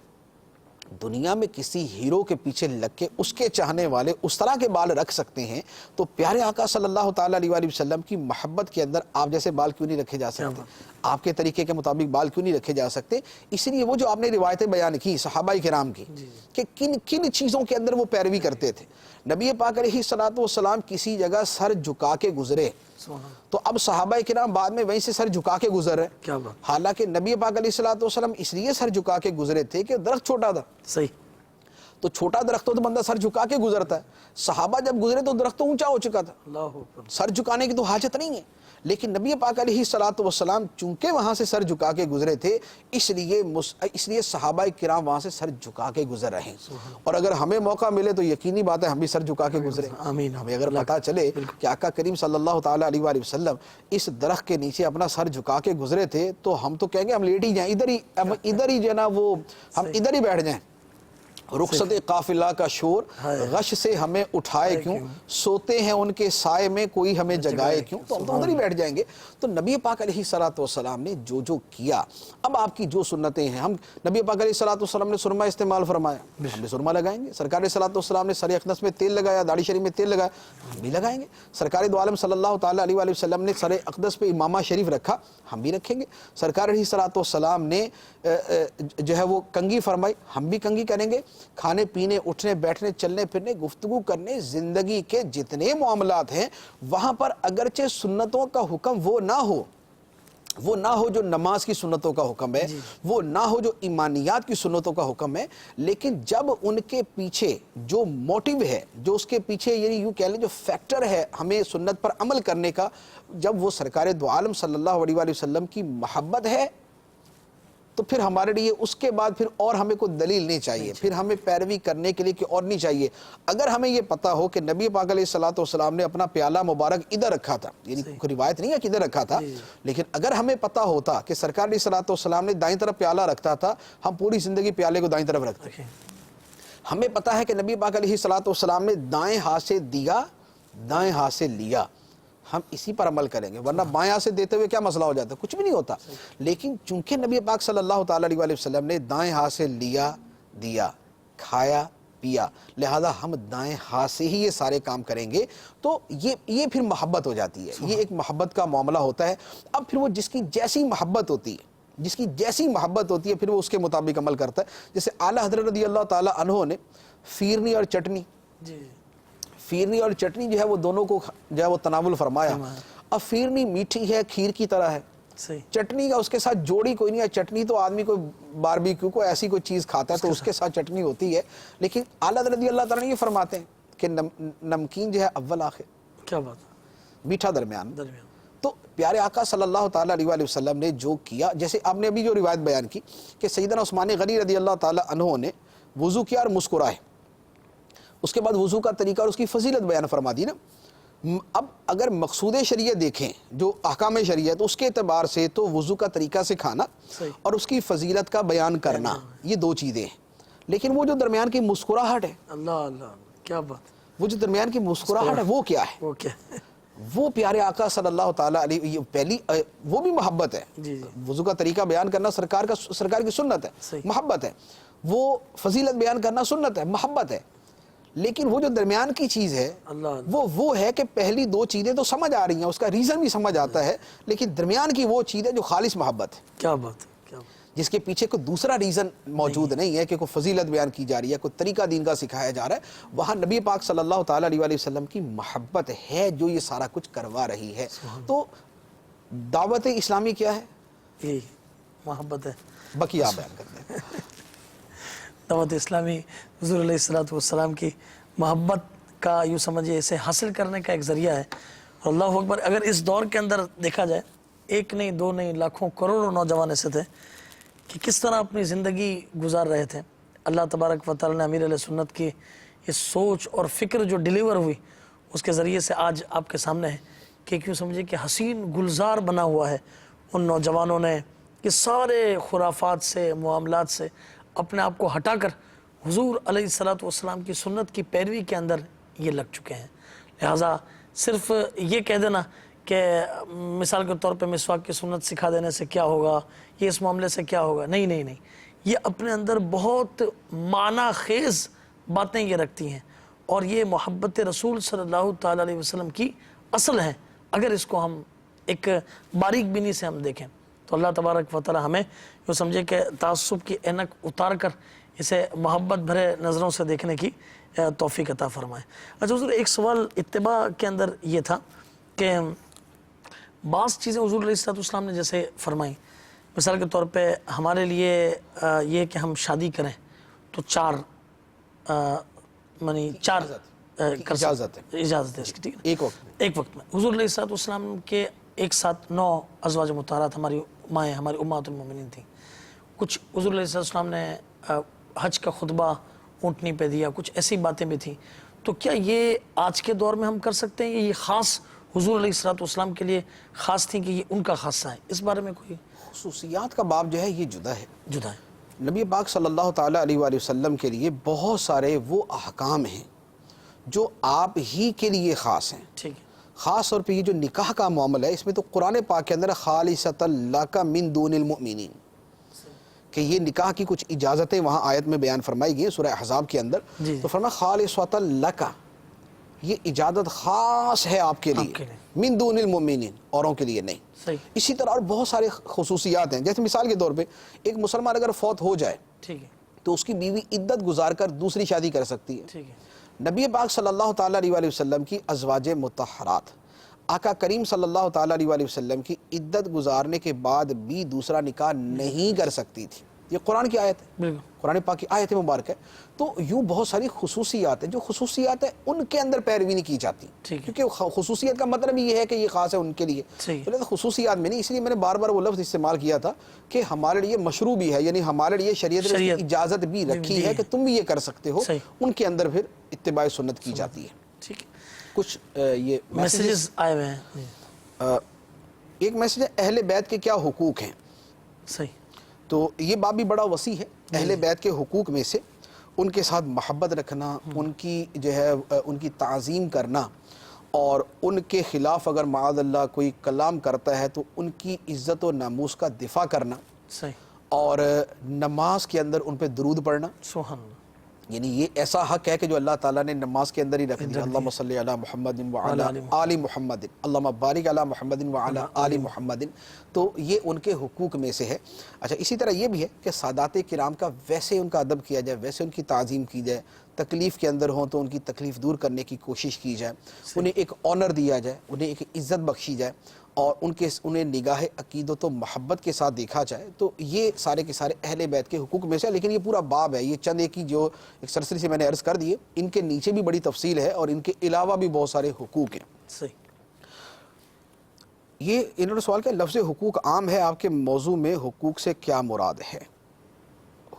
دنیا میں کسی ہیرو کے پیچھے لگ کے اس کے چاہنے والے اس طرح کے بال رکھ سکتے ہیں تو پیارے آقا صلی اللہ تعالیٰ علیہ وآلہ وسلم کی محبت کے اندر آپ جیسے بال کیوں نہیں رکھے جا سکتے؟ آپ کے طریقے کے مطابق بال کیوں نہیں رکھے جا سکتے؟ اس لیے وہ جو آپ نے روایتیں بیان کی صحابہ کرام کی کہ کن کن چیزوں کے اندر وہ پیروی کرتے تھے. نبی پاک علیہ الصلوۃ والسلام کسی جگہ سر جھکا کے گزرے تو اب صحابہ کرام بعد میں وہیں سے سر جھکا کے گزر رہے. حالانکہ نبی پاک علیہ الصلوۃ والسلام اس لیے سر جھکا کے گزرے تھے کہ درخت چھوٹا تھا. صحیح. تو چھوٹا درخت ہو تو بندہ سر جھکا کے گزرتا ہے. صحابہ جب گزرے تو درخت تو اونچا ہو چکا تھا, سر جھکانے کی تو حاجت نہیں ہے. لیکن نبی پاک علیہ الصلوۃ والسلام چونکہ وہاں سے سر جھکا کے گزرے تھے اس لیے صحابہ کرام وہاں سے سر جھکا کے گزر رہے ہیں. اور اگر ہمیں موقع ملے تو یقینی بات ہے ہم بھی سر جھکا کے گزرے. ہمیں اگر پتہ چلے کہ آقا کریم صلی اللہ تعالیٰ علیہ وآلہ وسلم اس درخت کے نیچے اپنا سر جھکا کے گزرے تھے تو ہم تو کہیں گے ہم لیٹ ہی جائیں, ادھر ہی جو ہے نا وہ ہم ادھر ہی بیٹھ جائیں. رخصت قافلہ کا شور غش سے ہمیں اٹھائے کیوں، سوتے ہیں ان کے سائے میں کوئی ہمیں جگائے کیوں، تو ہم تو ادھر ہی بیٹھ جائیں گے۔ تو نبی پاک علیہ السلام نے جو جو کیا، اب آپ کی جو سنتیں ہیں، ہم نبی پاک علیہ السلام نے سرما استعمال فرمایا، ہم بھی سرما لگائیں گے۔ سرکار علیہ السلام نے سر اقدس میں تیل لگایا، داڑھی شریف میں تیل لگایا، ہم بھی لگائیں گے۔ سرکار دو عالم صلی اللہ تعالیٰ علیہ وآلہ وسلم نے سر اقدس پہ امامہ شریف رکھا، ہم بھی رکھیں گے۔ سرکار علیہ السلام نے جو ہے وہ کنگھی فرمائی، ہم بھی کنگھی کریں گے۔ کھانے پینے، اٹھنے بیٹھنے، چلنے پھرنے، گفتگو کرنے، زندگی کے جتنے معاملات ہیں وہاں پر اگرچہ سنتوں کا حکم وہ نہ ہو جو نماز کی سنتوں کا حکم ہے، وہ نہ ہو جو ایمانیات کی سنتوں کا حکم ہے، لیکن جب ان کے پیچھے جو موٹیو ہے، جو اس کے پیچھے یعنی یوں کہہ لیں جو فیکٹر ہے ہمیں سنت پر عمل کرنے کا، جب وہ سرکار دو عالم صلی اللہ علیہ وآلہ وسلم کی محبت ہے، تو پھر ہمارے لیے اس کے بعد پھر اور ہمیں کوئی دلیل نہیں چاہیے، پھر ہمیں پیروی کرنے کے لیے کہ اور نہیں چاہیے۔ اگر ہمیں یہ پتہ ہو کہ نبی پاک علیہ السلام نے اپنا پیالہ مبارک ادھر رکھا تھا، یعنی کوئی روایت نہیں ہے کہ ادھر رکھا تھا، لیکن اگر ہمیں پتہ ہوتا کہ سرکار علیہ السلام نے دائیں طرف پیالہ رکھتا تھا، ہم پوری زندگی پیالے کو دائیں طرف رکھتے۔ ہمیں پتہ ہے کہ نبی پاک علیہ السلام نے دائیں ہاتھ سے دیا، دائیں ہاتھ سے لیا، ہم اسی پر عمل کریں گے، ورنہ بائیں ہاتھ سے دیتے ہوئے کیا مسئلہ ہو جاتا ہے؟ کچھ بھی نہیں ہوتا۔ لیکن چونکہ نبی پاک صلی اللہ تعالیٰ علیہ وآلہ وسلم نے دائیں ہاتھ سے لیا، دیا، کھایا، پیا، لہذا ہم دائیں ہاتھ سے ہی یہ سارے کام کریں گے، تو یہ پھر محبت ہو جاتی ہے، یہ ایک محبت کا معاملہ ہوتا ہے۔ اب پھر وہ جس کی جیسی محبت ہوتی ہے پھر وہ اس کے مطابق عمل کرتا ہے۔ جیسے اعلیٰ حضرت رضی اللہ تعالیٰ عنہ نے فیرنی اور چٹنی جو ہے وہ دونوں کو جو ہے وہ تناول فرمایا۔ اب فیرنی میٹھی ہے، کھیر کی طرح ہے، چٹنی کا اس کے ساتھ جوڑی کوئی نہیں ہے۔ چٹنی تو آدمی کوئی باربیکیو کو ایسی کوئی چیز کھاتا ہے تو اس کے ساتھ چٹنی ہوتی ہے، لیکن اعلیٰ رضی اللہ تعالیٰ یہ فرماتے ہیں کہ نمکین جو ہے اول آخر، کیا بات ہے، میٹھا درمیان۔ تو پیارے آقا صلی اللہ تعالیٰ علیہ وآلہ وسلم نے جو کیا، جیسے آپ نے ابھی جو روایت بیان کی کہ سیدنا عثمان غنی رضی اللہ تعالیٰ عنہ نے وضو کیا اور مسکرائے، اس کے بعد وضو کا طریقہ اور اس کی فضیلت بیان فرما دی نا۔ اب اگر مقصود شریعت دیکھیں، جو احکام شریعت، اس کے اعتبار سے تو وضو کا طریقہ سکھانا اور اس کی فضیلت کا بیان کرنا، یہ دو چیزیں ہیں۔ لیکن وہ جو درمیان کی مسکراہٹ ہے، اللہ کیا بات، وہ جو درمیان کی مسکراہٹ ہے وہ کیا ہے؟ وہ پیارے آقا صلی اللہ تعالیٰ علیہ، پہلی وہ بھی محبت ہے، وضو کا طریقہ بیان کرنا سرکار کی سنت ہے، محبت ہے۔ وہ فضیلت بیان کرنا سنت ہے، محبت ہے۔ لیکن وہ جو درمیان کی چیز ہے وہ ہے کہ پہلی دو چیزیں تو سمجھ آ رہی ہیں، اس کا ریزن بھی سمجھ آتا ہے، لیکن درمیان کی وہ چیز ہے جو خالص محبت ہے، کیا بات ہے، جس کے پیچھے کوئی دوسرا ریزن موجود نہیں ہے کہ کوئی فضیلت بیان کی جا رہی ہے، کوئی طریقہ دین کا سکھایا جا رہا ہے۔ وہاں نبی پاک صلی اللہ تعالیٰ علیہ وآلہ وسلم کی محبت ہے جو یہ سارا کچھ کروا رہی ہے۔ تو دعوت اسلامی کیا ہے؟ یہی محبت ہے۔ بقیہ آپ بیان کرتے ہیں۔ دعوت اسلامی حضور علیہ السلام کی محبت کا یوں سمجھے اسے حاصل کرنے کا ایک ذریعہ ہے۔ اور اللہ اکبر، اگر اس دور کے اندر دیکھا جائے، ایک نہیں دو نہیں لاکھوں کروڑوں نوجوان ایسے تھے کہ کس طرح اپنی زندگی گزار رہے تھے۔ اللہ تبارک و تعالی نے امیر علیہ سنت کی یہ سوچ اور فکر جو ڈیلیور ہوئی، اس کے ذریعے سے آج آپ کے سامنے ہے کہ کیوں سمجھے کہ حسین گلزار بنا ہوا ہے ان نوجوانوں نے کہ سارے خرافات سے، معاملات سے اپنے آپ کو ہٹا کر حضور علیہ السلام کی سنت کی پیروی کے اندر یہ لگ چکے ہیں۔ لہٰذا صرف یہ کہہ دینا کہ مثال کے طور پہ مسواک کی سنت سکھا دینے سے کیا ہوگا، یہ اس معاملے سے کیا ہوگا، نہیں، یہ اپنے اندر بہت معنی خیز باتیں یہ رکھتی ہیں، اور یہ محبت رسول صلی اللہ تعالیٰ علیہ وسلم کی اصل ہے۔ اگر اس کو ہم ایک باریک بینی سے ہم دیکھیں تو اللہ تبارک و تعالی ہمیں یوں سمجھے کہ تعصب کی اینک اتار کر اسے محبت بھرے نظروں سے دیکھنے کی توفیق عطا فرمائے۔ اچھا حضور، ایک سوال اتباع کے اندر یہ تھا کہ بعض چیزیں حضور علیہ السلام نے جیسے فرمائیں، مثال کے طور پہ ہمارے لیے یہ کہ ہم شادی کریں تو چار اجازت ہے اس کی، ٹھیک ہے، ایک وقت میں۔ حضور علیہ السلام کے ایک ساتھ 9 ازواج مطہرات ہماری مائیں، ہماری امہات المومنین تھیں۔ کچھ حضور علیہ السلام نے حج کا خطبہ اونٹنی پہ دیا، کچھ ایسی باتیں بھی تھیں۔ تو کیا یہ آج کے دور میں ہم کر سکتے ہیں، یہ خاص حضور علیہ السلام کے لیے خاص تھیں کہ یہ ان کا خاصہ ہے؟ اس بارے میں کوئی خصوصیات کا باب جو ہے یہ جدا ہے، نبی پاک صلی اللہ تعالیٰ علیہ وآلہ وسلم کے لیے بہت سارے وہ احکام ہیں جو آپ ہی کے لیے خاص ہیں. ٹھیک ہے. خاص طور پہ یہ جو نکاح کا معاملہ ہے، اس میں تو قرآن پاک کے اندر خالصۃ لک من دون المؤمنین، کہ یہ نکاح کی کچھ اجازتیں وہاں آیت میں بیان فرمائی گئی ہیں سورہ احزاب کے اندر. جی. تو فرمایا خالصۃ لک، یہ اجازت خاص ہے آپ کے لیے، من دون المؤمنین، اوروں کے لیے نہیں. صحیح. اسی طرح اور بہت سارے خصوصیات ہیں. جیسے مثال کے طور پہ ایک مسلمان اگر فوت ہو جائے ٹھیک ہے. تو اس کی بیوی عدت گزار کر دوسری شادی کر سکتی ہے. ٹھیک ہے. نبی پاک صلی اللہ تعالیٰ علیہ وآلہ وسلم کی ازواج مطہرات، آقا کریم صلی اللہ تعالیٰ علیہ وآلہ وسلم کی عدت گزارنے کے بعد بھی دوسرا نکاح نہیں کر سکتی تھی. یہ قرآن کی آیت ہے، بالکل. قرآن پاک کی آیت مبارک ہے. تو یوں بہت ساری خصوصیات ہیں، جو خصوصیات ہیں ان کے اندر پیروی نہیں کی جاتی، ٹھیک ہے. کیونکہ خصوصیت کا مطلب یہ ہے کہ یہ خاص ہے ان کے لیے. صحیح. تو خصوصیات میں نہیں، اس لیے میں نے بار بار وہ لفظ استعمال کیا تھا کہ ہمارے لیے مشروع بھی ہے، یعنی ہمارے لیے شریعت نے اجازت بھی رکھی ہے کہ تم بھی یہ کر سکتے ہو. ان کے اندر پھر اتباع سنت کی جاتی ہے. ٹھیک ہے. کچھ یہ میسیجز آئے ہوئے ہیں. ایک میسیج ہے اہل بیت کے کیا حقوق ہیں. صحیح. تو یہ باب بھی بڑا وسیع ہے. اہل بیت کے حقوق میں سے ان کے ساتھ محبت رکھنا، ان کی جو ہے ان کی تعظیم کرنا، اور ان کے خلاف اگر معاذ اللہ کوئی کلام کرتا ہے تو ان کی عزت و ناموس کا دفاع کرنا، صحیح. اور نماز کے اندر ان پہ درود پڑھنا. سبحان اللہ. یعنی یہ ایسا حق ہے کہ جو اللہ تعالیٰ نے نماز کے اندر ہی رکھ دیا. اللہم صلی علی محمد وعلی آل محمد، اللہم بارک علی محمد وعلی آل محمد. تو یہ ان کے حقوق میں سے ہے. اچھا، اسی طرح یہ بھی ہے کہ سادات کرام کا ویسے ان کا ادب کیا جائے، ویسے ان کی تعظیم کی جائے. تکلیف کے اندر ہوں تو ان کی تکلیف دور کرنے کی کوشش کی جائے، انہیں ایک آنر دیا جائے، انہیں ایک عزت بخشی جائے، اور انہیں نگاہ عقیدت و محبت کے ساتھ دیکھا جائے. تو یہ سارے کے سارے اہل بیت کے حقوق میں سے. لیکن یہ پورا باب ہے، یہ چند ایک کی جو ایک سرسری سے میں نے عرض کر دیے، ان کے نیچے بھی بڑی تفصیل ہے اور ان کے علاوہ بھی بہت سارے حقوق ہیں. صحیح. یہ انہوں نے سوال کیا، لفظ حقوق عام ہے، آپ کے موضوع میں حقوق سے کیا مراد ہے؟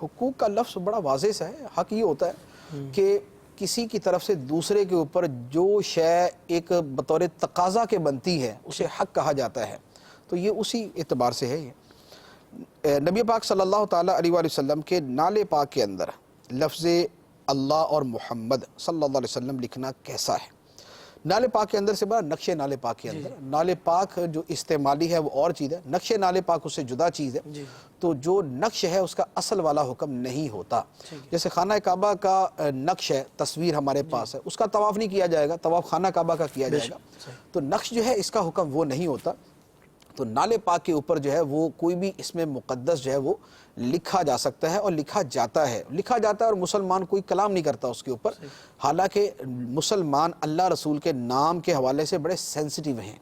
حقوق کا لفظ بڑا واضح سا ہے. حق یہ ہوتا ہے کہ کسی کی طرف سے دوسرے کے اوپر جو شے ایک بطور تقاضا کے بنتی ہے اسے حق کہا جاتا ہے. تو یہ اسی اعتبار سے ہے. یہ نبی پاک صلی اللہ تعالیٰ علیہ وآلہ وسلم کے نالے پاک کے اندر لفظ اللہ اور محمد صلی اللہ علیہ وسلم لکھنا کیسا ہے؟ نالے پاک کے اندر سے بڑا نقش نالے پاک کے اندر، نالے پاک جو استعمالی ہے وہ اور چیز ہے، نقش نالے پاک اس سے جدا چیز ہے. تو جو نقش ہے اس کا اصل والا حکم نہیں ہوتا. جیسے خانہ کعبہ کا نقش ہے، تصویر ہمارے پاس ہے، اس کا طواف نہیں کیا جائے گا، طواف خانہ کعبہ کا کیا جائے گا. تو نقش جو ہے اس کا حکم وہ نہیں ہوتا. تو نالے پاک کے اوپر جو ہے وہ کوئی بھی اس میں مقدس جو ہے وہ لکھا جا سکتا ہے اور لکھا جاتا ہے اور مسلمان کوئی کلام نہیں کرتا اس کے اوپر. حالانکہ مسلمان اللہ رسول کے نام کے حوالے سے بڑے سینسٹیو ہیں.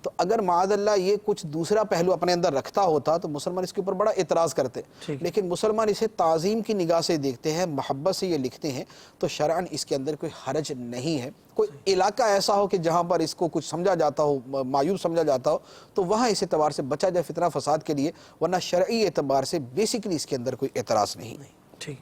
تو اگر معاذ اللہ یہ کچھ دوسرا پہلو اپنے اندر رکھتا ہوتا تو مسلمان اس کے اوپر بڑا اعتراض کرتے. لیکن مسلمان اسے تعظیم کی نگاہ سے دیکھتے ہیں، محبت سے یہ لکھتے ہیں، تو شرعاً اس کے اندر کوئی حرج نہیں ہے. کوئی علاقہ ایسا ہو کہ جہاں پر اس کو کچھ سمجھا جاتا ہو، معیوب سمجھا جاتا ہو، تو وہاں اس اعتبار سے بچا جائے فتنہ فساد کے لیے، ورنہ شرعی اعتبار سے بیسیکلی اس کے اندر کوئی اعتراض نہیں. ٹھیک.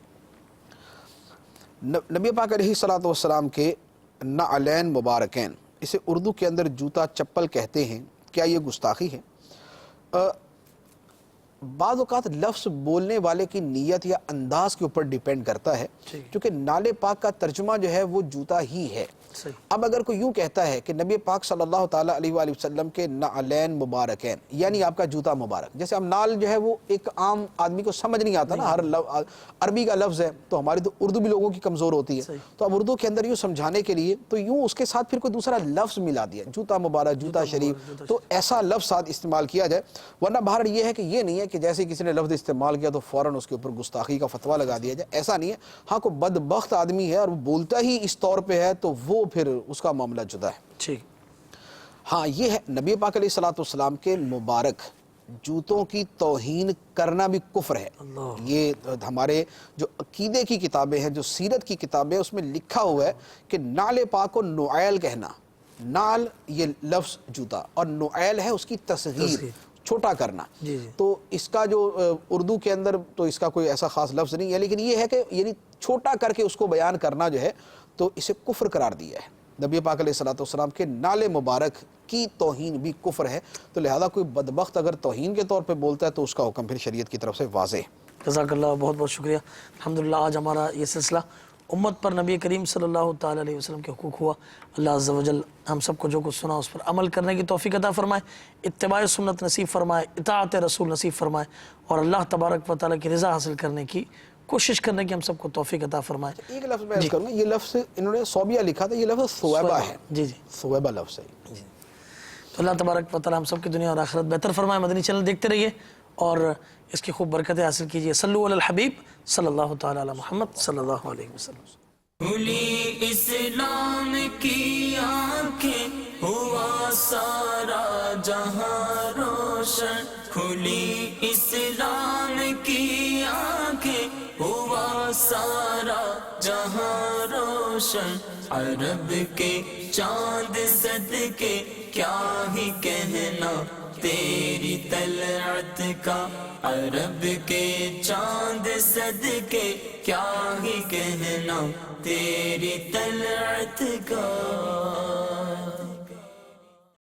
نبی پاک علیہ الصلوۃ والسلام کے نعلین مبارکین، اسے اردو کے اندر جوتا چپل کہتے ہیں، کیا یہ گستاخی ہے؟ بعض اوقات لفظ بولنے والے کی نیت یا انداز کے اوپر ڈیپینڈ کرتا ہے، کیونکہ نالے پاک کا ترجمہ جو ہے وہ جوتا ہی ہے. اب اگر کوئی یوں کہتا ہے کہ نبی پاک صلی اللہ تعالیٰ علیہ وآلہ وسلم کے نعلین مبارکین، یعنی آپ کا جوتا مبارک، جیسے اب نال جو ہے وہ ایک عام آدمی کو سمجھ نہیں آتا نا، ہر عربی کا لفظ ہے، تو ہماری تو اردو بھی لوگوں کی کمزور ہوتی ہے. تو اب اردو کے اندر یوں سمجھانے کے لیے تو یوں اس کے ساتھ پھر کوئی دوسرا لفظ ملا دیا، جوتا مبارک، جوتا شریف، تو ایسا لفظ ساتھ استعمال کیا جائے. ورنہ باہر یہ ہے کہ یہ نہیں ہے کہ جیسے کسی نے لفظ استعمال کیا تو فوراً اس کے اوپر گستاخی کا فتویٰ لگا دیا جائے، ایسا نہیں ہے. ہاں کوئی بدبخت آدمی ہے اور وہ بولتا ہی اس طور پہ ہے تو وہ پھر اس کا معاملہ جدا ہے. ٹھیک. ہاں یہ ہے، نبی پاک علیہ الصلوۃ والسلام کے مبارک جوتوں کی توہین کرنا بھی کفر ہے. یہ ہمارے جو عقیدے کی کتابیں ہیں، جو سیرت کی کتابیں ہیں، اس میں لکھا ہوا ہے کہ نعل پاک کو نعیل کہنا، نعل یہ لفظ جوتا اور نعیل ہے اس کی تصغیر، چھوٹا کرنا. تو اس کا جو اردو کے اندر تو اس کا کوئی ایسا خاص لفظ نہیں ہے، لیکن یہ ہے کہ یعنی چھوٹا کر کے اس کو بیان کرنا جو ہے تو اسے کفر قرار دیا ہے. نبی پاک علیہ الصلوۃ والسلام کے نال مبارک کی توہین بھی کفر ہے. تو لہذا کوئی بدبخت اگر توہین کے طور پہ بولتا ہے تو اس کا حکم پھر شریعت کی طرف سے واضح ہے. جزاک اللہ، بہت بہت شکریہ. الحمدللہ آج ہمارا یہ سلسلہ امت پر نبی کریم صلی اللہ تعالی علیہ وسلم کے حقوق ہوا. اللہ عز و جل ہم سب کو جو کچھ سنا اس پر عمل کرنے کی توفیق عطا فرمائے، اتباع سنت نصیب فرمائے، اطاعت رسول نصیب فرمائے، اور اللہ تبارک و تعالی کی رضا حاصل کرنے کی کوشش کرنے کی ہم سب کو توفیق عطا فرمائے. ایک لفظ میں عرض کروں گا، یہ لفظ انہوں نے صوبیہ لکھا تھا، یہ لفظ صویبہ ہے. جی جی، صویبہ لفظ ہے. تو اللہ تبارک و تعالی ہم سب کی دنیا اور آخرت بہتر فرمائے. مدنی چینل دیکھتے رہیے اور اس کی خوب برکتیں حاصل کیجیے. صلو علی الحبیب صلی اللہ تعالی علی محمد صلی اللہ علیہ وسلم. کھلی اسلام کی آنکھیں ہوا سارا جہاں روشن، کھلی اسلام کی آنکھیں ہوا سارا جہاں روشن. عرب کے چاند صدقے کیا ہی کہنا تیری طلعت کا، عرب کے چاند صدقے کیا ہی کہنا تیری طلعت کا.